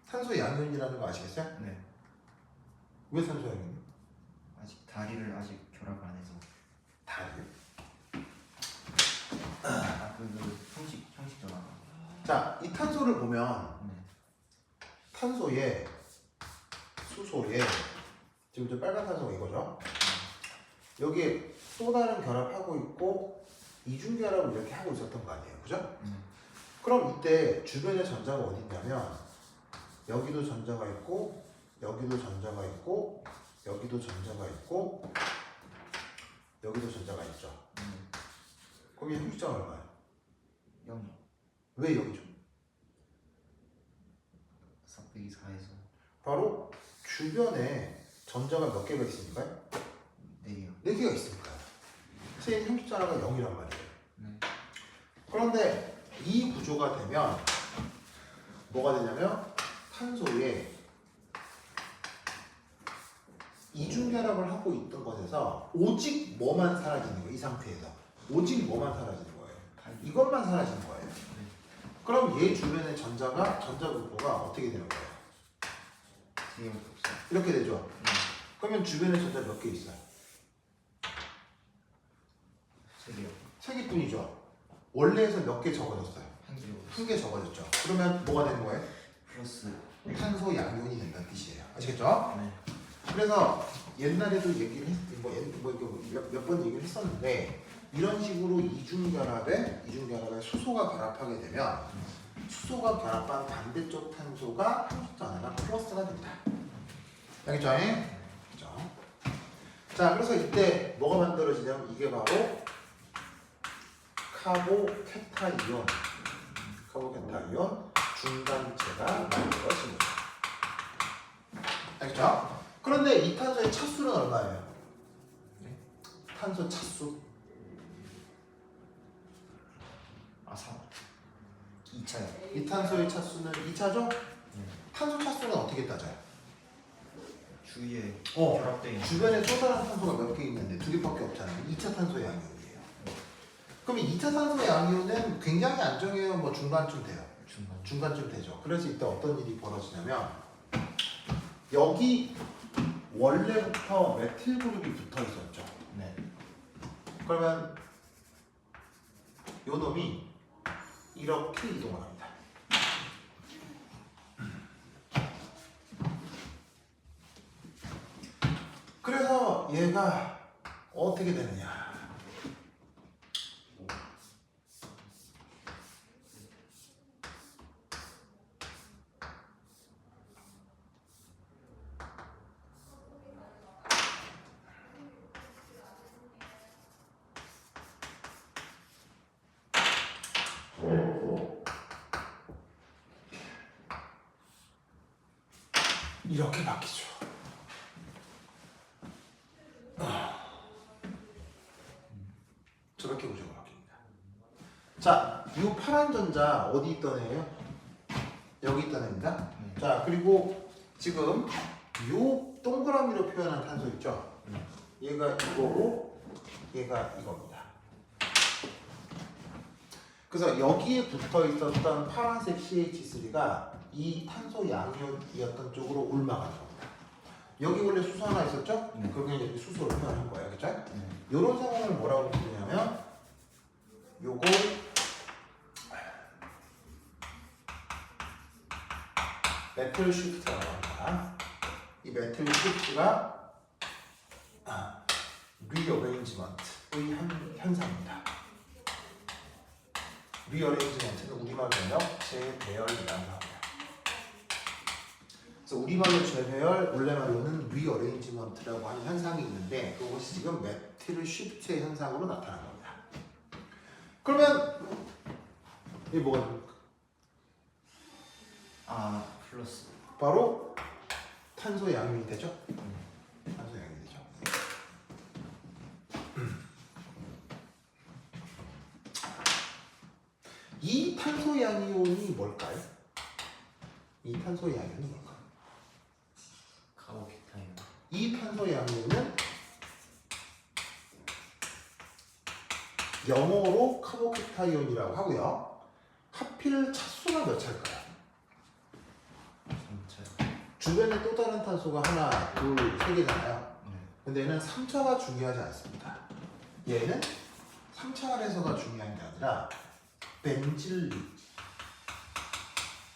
탄소 양이온이라는 거 아시겠어요? 네. 왜 탄소 양이온? 아직 다리를 아직 자, 이 탄소를 보면 네. 탄소에 수소에 지금 저 빨간 탄소가 이거죠. 여기에 또 다른 결합하고 있고 이중 결합을 이렇게 하고 있었던 거 아니에요, 그죠? 그럼 이때 주변에 전자가 어디 있냐면 여기도 전자가 있고 여기도 전자가 있고 여기도 전자가 있고 여기도 전자가 있죠. 거기 핵숫자가 얼마예요? 0이 왜 여기죠? 4빼기4에서 바로 주변에 전자가 몇 개가 있으니까요? 4개요. 4개가 있으니까요. 선생님 핵숫자가 0이란 말이에요. 네. 그런데 이 구조가 되면 뭐가 되냐면 탄소에 이중결합을 하고 있던 것에서 오직 뭐만 사라지는 거예요. 이 상태에서 오직 뭐만 사라지는 거예요. 이것만 사라지는 거예요. 그럼 얘 주변의 전자 분포가 어떻게 되는 거예요? 이렇게 되죠. 그러면 주변에 전자 몇 개 있어요? 3개요. 3개뿐이죠. 원래에서 몇 개 적어졌어요? 1개요. 1개 적어졌죠. 그러면 뭐가 되는 거예요? 플러스 탄소 양이온이 된다는 뜻이에요. 아시겠죠? 네. 그래서 옛날에도 얘기를 몇 번 얘기를 했었는데 이런 식으로 이중결합에 수소가 결합하게 되면 수소가 결합한 반대쪽 탄소가 함수도 아니라 플러스가 된다. 알겠죠? 그죠? 자, 그래서 이때 뭐가 만들어지냐면 이게 바로 카보케타이온 중간체가 만들어집니다. 알겠죠? 그런데 이 탄소의 차수는 얼마예요? 네? 탄소 차수 3 2차요. 이 탄소의 차수는 2차죠? 탄소 차수는 어떻게 따져요? 주위에 어, 결합되어 있는 주변에 또 다른 탄소가 몇 개 있는데 2개밖에 없잖아요. 2차 탄소의 양이온이에요. 그럼 2차 탄소의 양이온은 굉장히 안정해요. 뭐 중간쯤 돼요. 중간쯤 되죠. 그래서 이때 어떤 일이 벌어지냐면 여기 원래부터 메틸 그룹이 붙어 있었죠. 네. 그러면 요 놈이 이렇게 이동을 합니다. 그래서 얘가 어떻게 되느냐? 이렇게 바뀌죠. 저렇게 구조가 바뀝니다. 자, 이 파란 전자 어디 있던 애예요? 여기 있던 애입니다. 자, 그리고 지금 이 동그라미로 표현한 탄소 있죠? 얘가 이거고 얘가 이겁니다. 그래서 여기에 붙어 있었던 파란색 CH3가 이 탄소 양이었던 쪽으로 올라가는 겁니다. 여기 원래 수소 하나 있었죠? 네. 그러면 여기 수소를 표현한 거예요. 그죠? 네. 이런 상황을 뭐라고 부르냐면 요거 메틀 쉬프트라고 합니다. 이 메틀 쉬프트가 리어레인지먼트의 현상입니다. 리어레인지먼트는 우리말로 재배열이라고 합니다. 그래서 우리말로 재배열, 원래말로는 리어레인지먼트라고 하는 현상이 있는데 그것이 지금 메틸 쉬프트의 현상으로 나타난 겁니다. 그러면 이게 뭐가 됩니까? 플러스 바로 탄소 양이온이 되죠? 탄소 양이온이 되죠. 이 탄소 양이온이 뭘까요? 이 탄소 양이온이 뭘까요? 카보케타이온. 이 탄소 양이온은 영어로 카보케타이온이라고 하고요. 하필 차수가 몇 차일까요? 3차요. 주변에 또 다른 탄소가 하나, 둘, 세 개잖아요. 네. 근데 얘는 3차가 중요하지 않습니다. 얘는 3차 안에서가 중요한 게 아니라 벤질리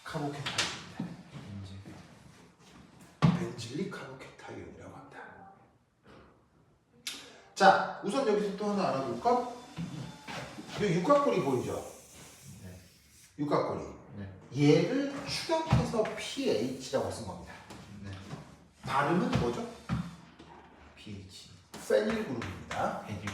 카보케타이온입니다. 벤질. 벤질릭 카보케타이온이라고 합니다. 자, 우선 여기서 또 하나 알아볼까? 이 육각고리 보이죠? 네. 육각고리. 네. 얘를 축약해서 pH라고 쓴 겁니다. 네. 발음은 뭐죠? pH. 페닐 그룹입니다. 벤질.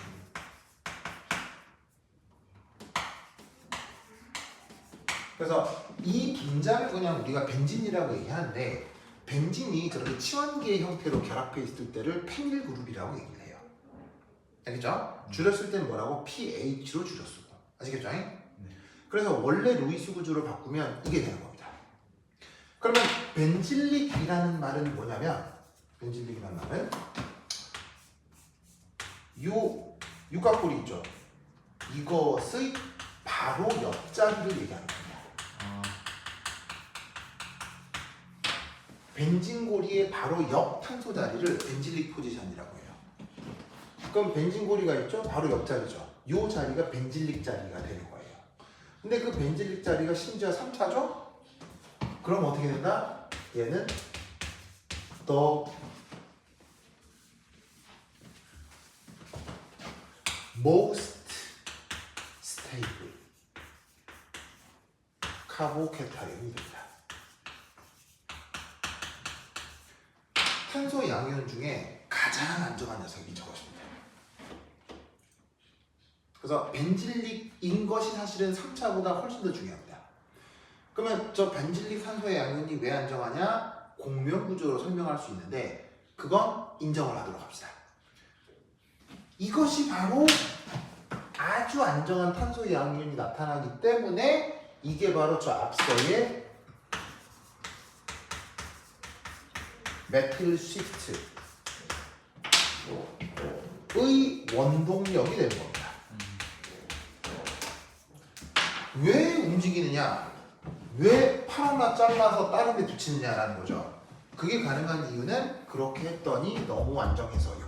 그래서 이 분자를 그냥 우리가 벤진이라고 얘기하는데 벤진이 그렇게 치환기의 형태로 결합해 있을 때를 페닐 그룹이라고 얘기를 해요. 알겠죠? 줄였을 때는 뭐라고? pH로 줄였어. 아시겠죠? 네. 그래서 원래 루이스 구조를 바꾸면 이게 되는 겁니다. 그러면 벤질릭이라는 말은 뭐냐면 벤질릭이라는 말은 요 육각고리 있죠? 이것의 바로 옆자리를 얘기하는 겁니다. 아, 벤진고리의 바로 옆 탄소 자리를 벤질릭 포지션이라고 해요. 그럼 벤진고리가 있죠? 바로 옆자리죠. 요 자리가 벤질릭 자리가 되는 거예요. 근데 그 벤질릭 자리가 심지어 3차죠? 그럼 어떻게 된다? 얘는 the most stable 카보케타이온이 됩니다. 탄소 양이온 중에 가장 안정한 녀석이 저것입니다. 그래서 벤질릭인 것이 사실은 3차보다 훨씬 더 중요합니다. 그러면 저 벤질릭 산소의 양이온이 왜 안정하냐? 공면 구조로 설명할 수 있는데 그건 인정을 하도록 합시다. 이것이 바로 아주 안정한 탄소 양이온이 나타나기 때문에 이게 바로 저 앞서의 메틸 시프트의 원동력이 되는 겁니다. 왜 움직이느냐? 왜 팔 하나 잘라서 다른 데 붙이느냐라는 거죠. 그게 가능한 이유는 그렇게 했더니 너무 안정해서요.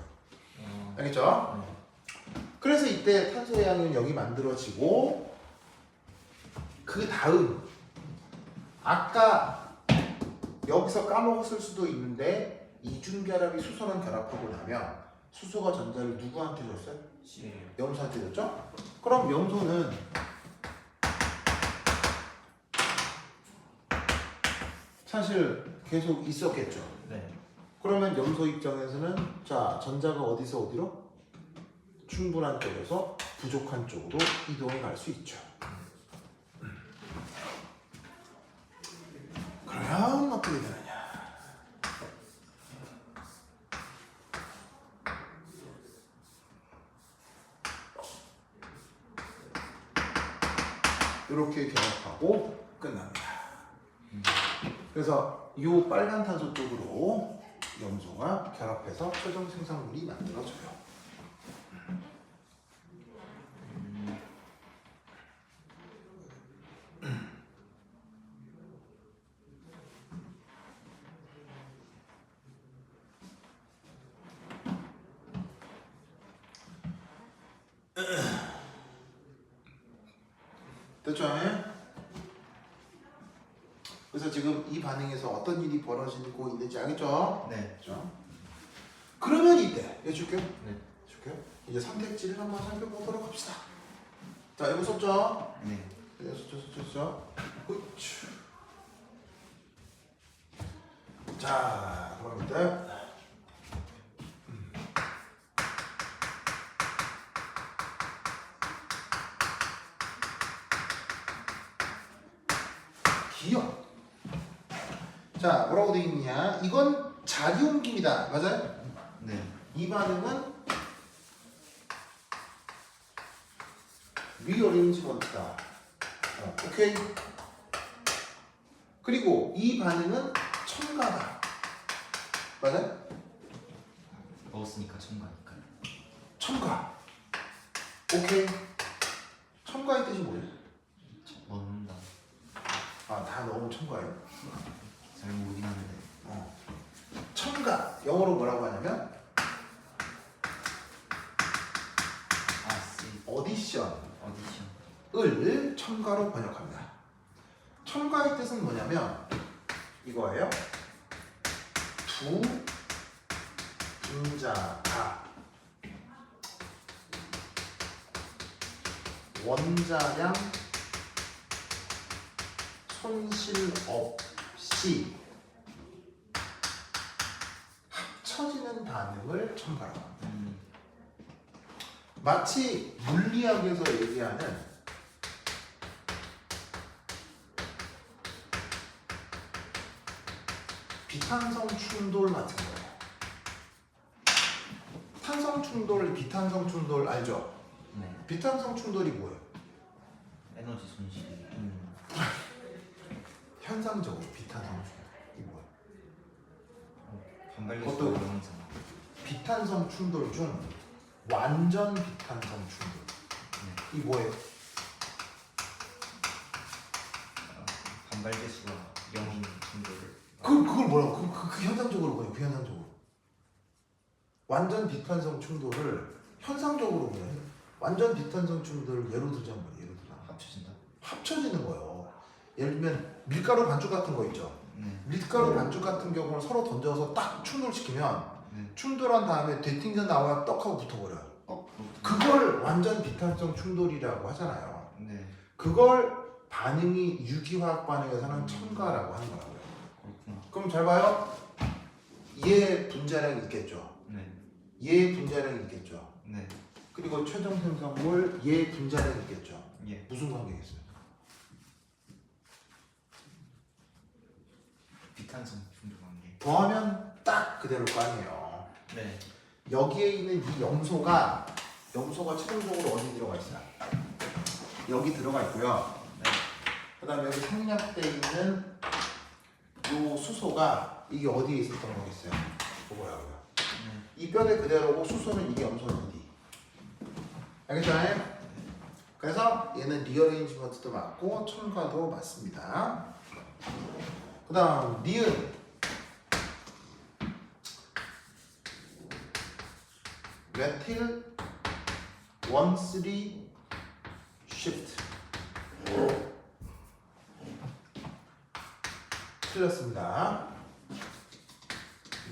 알겠죠? 그래서 이때 탄소 양은 여기 만들어지고 그 다음 아까 여기서 까먹었을 수도 있는데 이중결합이 수소랑 결합하고 나면 수소가 전자를 누구한테 줬어요? C예요. 염소한테 줬죠? 그럼 염소는 사실 계속 있었겠죠. 네. 그러면 염소 입장에서는 자 전자가 어디서 어디로? 충분한 쪽에서 부족한 쪽으로 이동해 갈 수 있죠. 그러면 어떻게 되느냐? 이렇게 결합하고 끝납니다. 그래서 이 빨간 탄소 쪽으로 염소가 결합해서 최종 생산물이 만들어져요. 됐죠? 그래서 지금 이 반응에서 어떤 일이 벌어지고 있는지 알겠죠? 네. 그렇죠? 그러면 이때 해줄게요. 네. 해줄게요. 이제 선택지를 한번 살펴보도록 합시다. 자, 이거 썼죠? 네. 네, 썼죠? 후추. 자, 그럼 이때 기억. 자, 뭐라고 되어 있느냐? 이건 자리 옮김이다. 맞아요? 네. 이 반응은 리어레인지먼트다. 오케이. 그리고 이 반응은 첨가다. 맞아요? 먹었으니까 첨가니까요. 첨가. 오케이. 첨가의 뜻이 뭐예요? 먹는다. 아, 다 넣으면 첨가예요. 잘 모르긴 하는데. 첨가. 영어로 뭐라고 하냐면 아, C. 어디션을 어디션. 첨가로 번역합니다. 첨가의 뜻은 뭐냐면 이거예요. 두 분자가 원자량 손실 없이 합쳐지는 반응을 첨가라고 합니다. 마치 물리학에서 얘기하는 비탄성 충돌 같은 거예요. 탄성 충돌, 비탄성 충돌 알죠? 네. 비탄성 충돌이 뭐예요? 에너지 손실이 현상적으로 비탄성 충돌. 이게 뭐예요? 반발계수 그것도- 영상. 비탄성 충돌 중 완전 비탄성 충돌. 이 뭐예요? 반발계수가 0인 충돌을. 그걸 뭐라고? 그 현상적으로 뭐예요? 그 현상적으로. 완전 비탄성 충돌을 현상적으로 뭐예요? 완전 비탄성 충돌을 예로 들자면 뭐예요? 예로 들자. 합쳐진다. 합쳐지는 거예요. 예를 들면 밀가루 반죽 같은 거 있죠. 네. 밀가루 반죽 같은 경우는 서로 던져서 딱 충돌시키면 네. 충돌한 다음에 되팅져 나와 떡하고 붙어버려요. 그렇구나. 그걸 완전 비탄성 충돌이라고 하잖아요. 네. 그걸 반응이 유기화학 반응에서는 첨가라고 하는 거라고요. 그렇구나. 그럼 잘 봐요. 얘 분자량이 있겠죠. 네. 얘 분자량이 있겠죠. 네. 그리고 최종 생성물 얘 분자량이 있겠죠. 예. 무슨 관계겠어요? 비탄성 충돌 관계. 더하면 딱 그대로일 거 아니에요. 네. 여기에 있는 이 염소가 최종적으로 어디 들어가 있어요? 여기 들어가 있고요. 네. 그 다음에 여기 생략되어 있는 요 수소가 이게 어디에 있었던 거겠어요? 그거라고요. 네. 이 뼈대 그대로고 수소는 이게 염소는 어디? 알겠죠? 그래서 얘는 리어레인지먼트도 맞고 첨가도 맞습니다. 그 다음 니은 메틸 1,3 shift 틀렸습니다.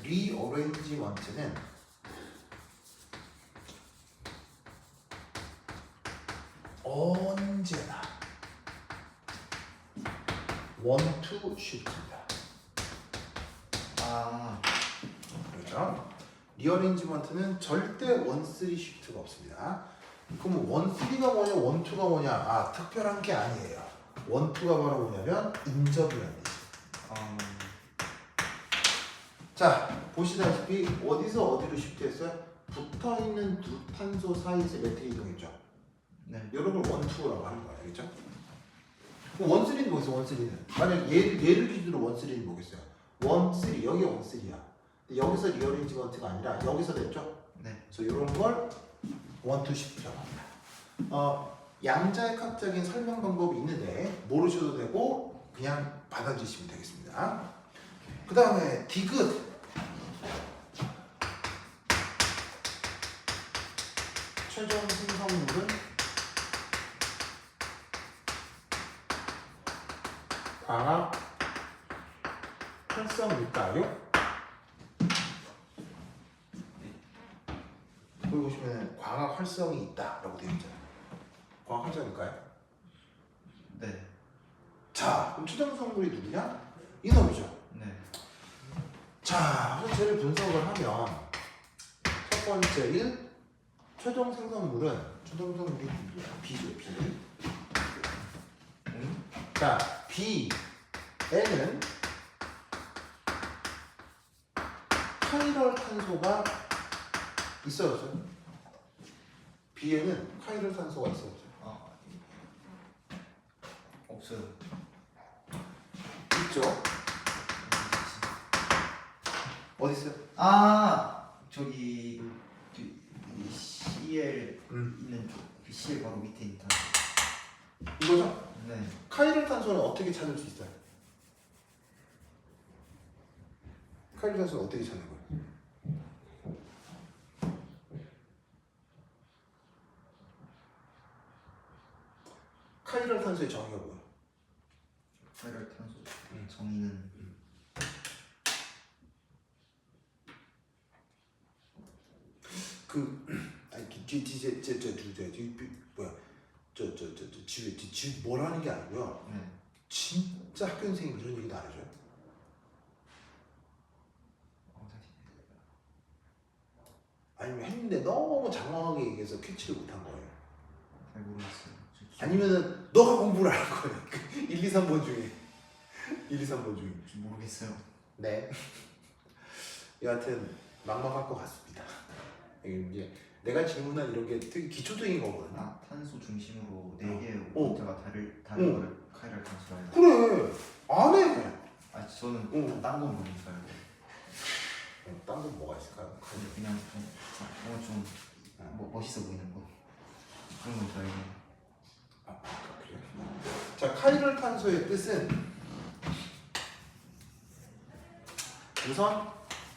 리어레인지먼트는 언제나 1,2 shift입니다. 아. 그렇죠? 리어레인지먼트는 절대 1,3 shift가 없습니다. 그럼 1,3가 뭐냐, 1,2가 뭐냐? 아, 특별한 게 아니에요. 1,2가 바로 뭐냐면 인접이라는 뜻이에요. 자, 보시다시피 어디서 어디로 시프트했어요? 붙어있는 두 탄소 사이에서 메틀이 이동했죠. 네. 이런 걸 1,2라고 하는 거예요. 알겠죠? 그럼 1,3는 뭐겠어요? 1,3는 만약 얘를 기준으로 1,3는 뭐겠어요? 1,3 여기가 1,3야. 근데 여기서 리어레인지먼트가 아니라 여기서 됐죠? 네. 그래서 이런 걸 1,2 시프트라고 합니다. 양자역학적인 설명 방법이 있는데 모르셔도 되고 그냥 받아주시면 되겠습니다. 그 다음에 디귿 최종 생성물은 광학 활성일까요? 여기 보시면 광학 활성이 있다라고 되어 있잖아요. 광학 활성일까요? 네. 자, 그럼 최종 성물이 누구냐? 이놈이죠. 네. 자, 그럼 쟤를 분석을 하면 첫 번째 1 최종 생성물이 B죠, B. 자, B에는 카이럴 탄소가 있어요, 없어요? B에는 카이럴 탄소가 있어요, 없어요? 없어요. 있죠. 어디 있어요? 저기 이 CL 있는 쪽, 그 CL 바로 밑에 있는 탄소. 이거죠? 네. 카이럴 탄소는 어떻게 찾을 수 있어요? 카이럴 탄소는 어떻게 찾는 거예요? 카이럴 탄소의 정의가 뭐예요? 그 아니 뭐야 지 뭐라는 게 아니고요. 네. 진짜 학교생이 그런 얘기도 안 해줘요. 다시. 아니면 했는데 너무 장황하게 얘기해서 캐치를 못한 거예요. 잘 모르겠어요. 아니면은 너가 공부를 안 한 거예요. 1, 2, 3번 중에 1, 2, 3번 중에. 모르겠어요. 네. 여하튼 막막할 것 같습니다. 이게 이제 내가 질문한 이런 게 되게 기초적인 거거든요. 아, 탄소 중심으로 4개의 어. 오브젝트가 다른 거를 카이를 단수하려. 그래 안 해. 아, 저는 딴건 모르니까요. 딴건 뭐가 있을까요? 근데 그냥 좀 멋있어 보이는 거 그런 건 저에게. 아 그래요? 자 카이럴 탄소의 뜻은 우선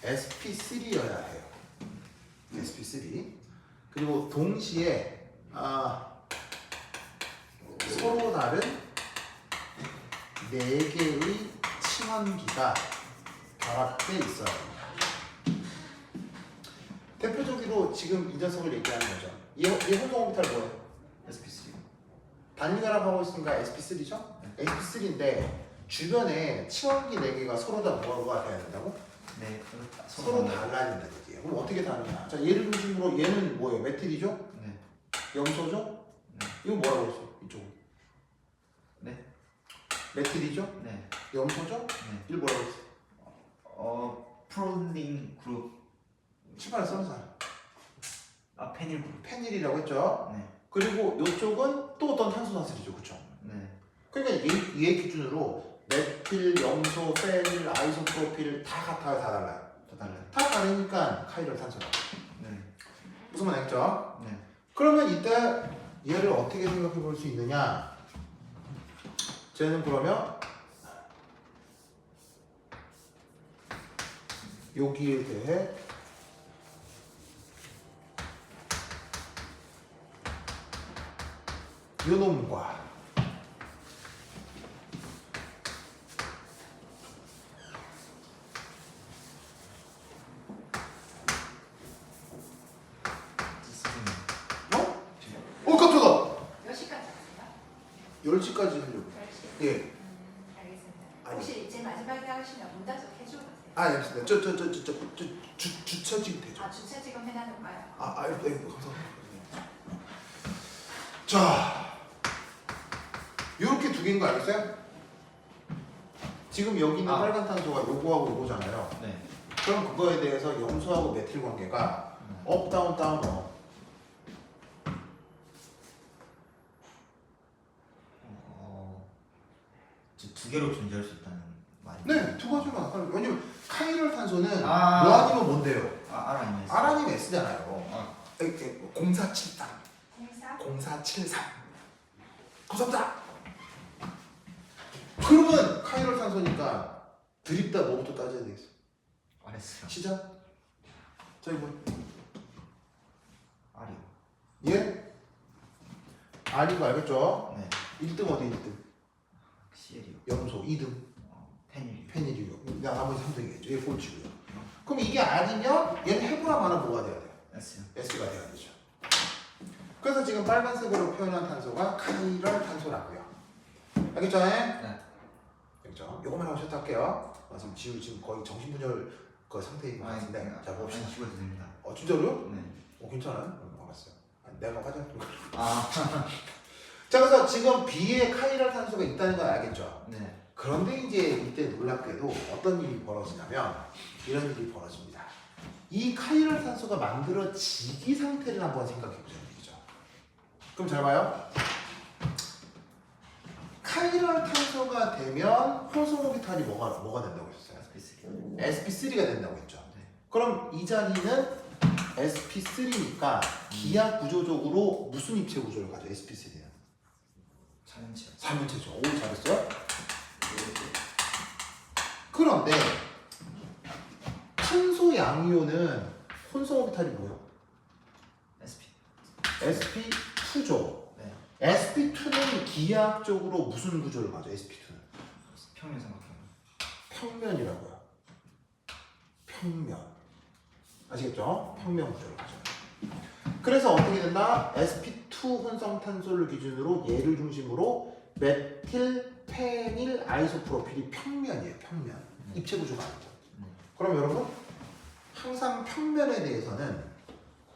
sp3여야 해요. sp3 그리고 동시에 서로 다른 4개의 층원기가 결합돼 있어야 합니다. 대표적으로 지금 이 녀석을 얘기하는 거죠. 얘 혼성오비탈 뭐예요? SP3. 단위결합하고 있으니까 sp3죠? sp3인데 주변에 층원기 4개가 서로 다 뭐가 돼야 된다고? 네, 서로 달라야 된다는 얘기예요. 그럼 어떻게 다르냐? 자, 얘를 중심으로 얘는 뭐예요? 메틸이죠? 네. 염소죠? 네. 이거 뭐라고 했어요? 이쪽은? 네. 메틸이죠? 네. 염소죠? 네. 이걸 뭐라고 했어요? 프로닌 그룹. 칠판에 써놓잖아. 페닐 그룹. 페닐이라고 했죠? 네. 그리고 이쪽은 또 어떤 탄소사슬이죠, 그쵸? 네. 그러니까 얘 기준으로 메틸, 염소, 페닐, 아이소프로필 다 같아요, 다 달라요? 더 달라요. 다 다르니까 카이럴 탄소다. 네. 무슨 말 알겠죠? 네. 그러면 이때 얘를 어떻게 생각해 볼 수 있느냐? 쟤는 그러면 여기에 대해 요놈과 깜짝아! 몇 시까지 하세요? 10시까지 하려고. 10시? 예. 알겠습니다. 아니. 혹시 이제 마지막에 하시면 문단속 해주고 가세요. 알겠습니다. 주차 지금 되죠? 주차 지금 해놔놓을까요? 감사합니다. 자, 요렇게 두 개인 거 알겠어요? 지금 여기 있는 빨간 탄소가 요거하고 요거잖아요. 네. 그럼 그거에 대해서 염소하고 메틸 관계가 업, 다운, 다운, 업. 두 개로 존재할 수 있다는 말이. 네, 두 가지로 나타나요. 왜냐면 카이럴 탄소는 뭐 아. 아니면 뭔데요? 아라니메스. R 아니면 S잖아요. 아. 0473. 행사? 0473. 934. 그러면 카이럴 탄소니까 드립다 뭐부터 따져야 되겠어? 알았어요. 시작. 저희 뭐 R이요. 예? R인 거 알겠죠? 네. 1등 어디 1등? CL이요. 염소 2등 페닐이요. 페닐이요. 나머지 3등이겠죠. 얘 꼴찌고요. 그럼 이게 R이면 얘는 해보나 마나 뭐가 돼야 돼요? S요. S가 돼야 되죠. 그래서 지금 빨간색으로 표현한 탄소가 카이럴 탄소라고요. 알겠죠? 네. 알겠죠? 요거만 하고 쉬었다 할게요. 지금 거의 정신분열 그 상태인 것 같은데. 자 봅시다. 쉬어도 됩니다. 진짜로요? 네. 괜찮아요? 알았어요. 내가 화장품 아. 자 그래서 지금 B에 카이럴 탄소가 있다는 건 알겠죠? 네. 그런데 이제 이때 놀랍게도 어떤 일이 벌어지냐면 이런 일이 벌어집니다. 이 카이럴 탄소가 만들어지기 상태를 한번 생각해 보자는 얘기죠. 그럼 잘 봐요. 카이럴 탄소가 되면 혼성오비탈이 뭐가 된다고 했었어요? SP3. sp3가 된다고 했죠. 네. 그럼 이 자리는 sp3니까 기하 구조적으로 무슨 입체 구조를 가져? sp3는 4년치요. 3인체죠. 오 잘했어요. 그런데 탄소 양이온은 혼성 오비탈이 뭐예요? SP. sp2죠. 네. sp2는 기하학적으로 무슨 구조를 가져? sp2는 평면 삼각형. 평면이라고요. 평면. 아시겠죠? 평면 구조를 가져. 그래서 어떻게 된다? sp2 혼성탄소를 기준으로 얘를 중심으로 메틸, 페닐, 아이소프로필이 평면이에요. 평면. 입체 구조가 아니고. 그럼 여러분 항상 평면에 대해서는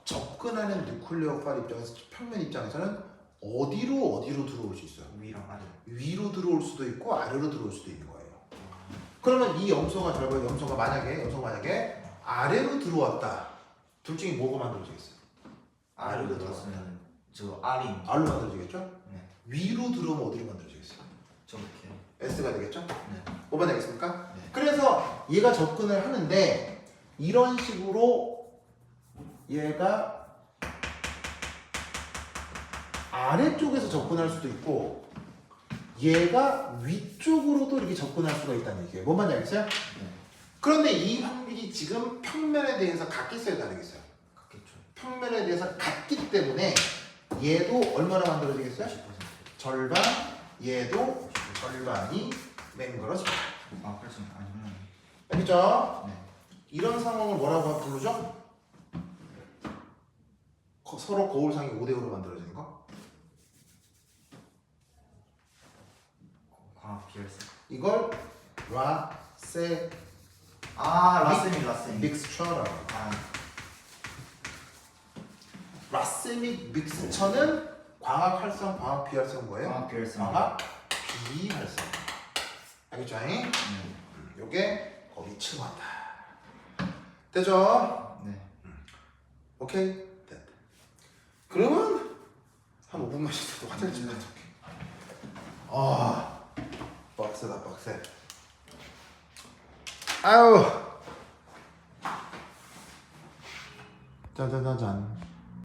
접근하는 뉴클리어 파일 입장에서 평면 입장에서는 어디로 들어올 수 있어요? 위랑 아래. 위로 들어올 수도 있고 아래로 들어올 수도 있는 거예요. 그러면 이 염소가 결과에 염소가 만약에 아래로 들어왔다. 둘 중에 뭐가 만들어지겠어요? 아래로 들었으면 저 R이 R로 만들어지겠죠? 네. 위로 들어오면 어디로 만들어지겠어요? 저렇게요. S가 되겠죠? 네. 뭐가 되겠습니까? 네. 그래서 얘가 접근을 하는데 이런 식으로 얘가 아래쪽에서 접근할 수도 있고 얘가 위쪽으로도 이렇게 접근할 수가 있다는 얘기예요. 뭔 말인지 알겠어요? 네. 그런데 이 확률이 지금 평면에 대해서 같겠어요, 다르겠어요? 같겠죠. 평면에 대해서 같기 때문에 얘도 얼마나 만들어지겠어요? 10%. 절반, 얘도 절반이 맹걸어집니다. 아, 그래서 아니면 알겠죠? 네. 이런 상황을 뭐라고 부르죠? 서로 거울상이 5대5로 만들어지는 거? 광학 비열세. 이걸 라세 라세믹. 믹스처라고 해요. 아, 라세믹 믹스처는 광학 활성, 광학 비활성 뭐예요? 광학 비열세. 광학 비활성. 알겠죠? 네. 요게 거기 칠호한다. 되죠? 네. 오케이? 됐다. 그러면 한 5분만 쉬어도 화장실 좀 갔다 올게. 아, 빡세다 빡세. 아유. 짠짠짠짠.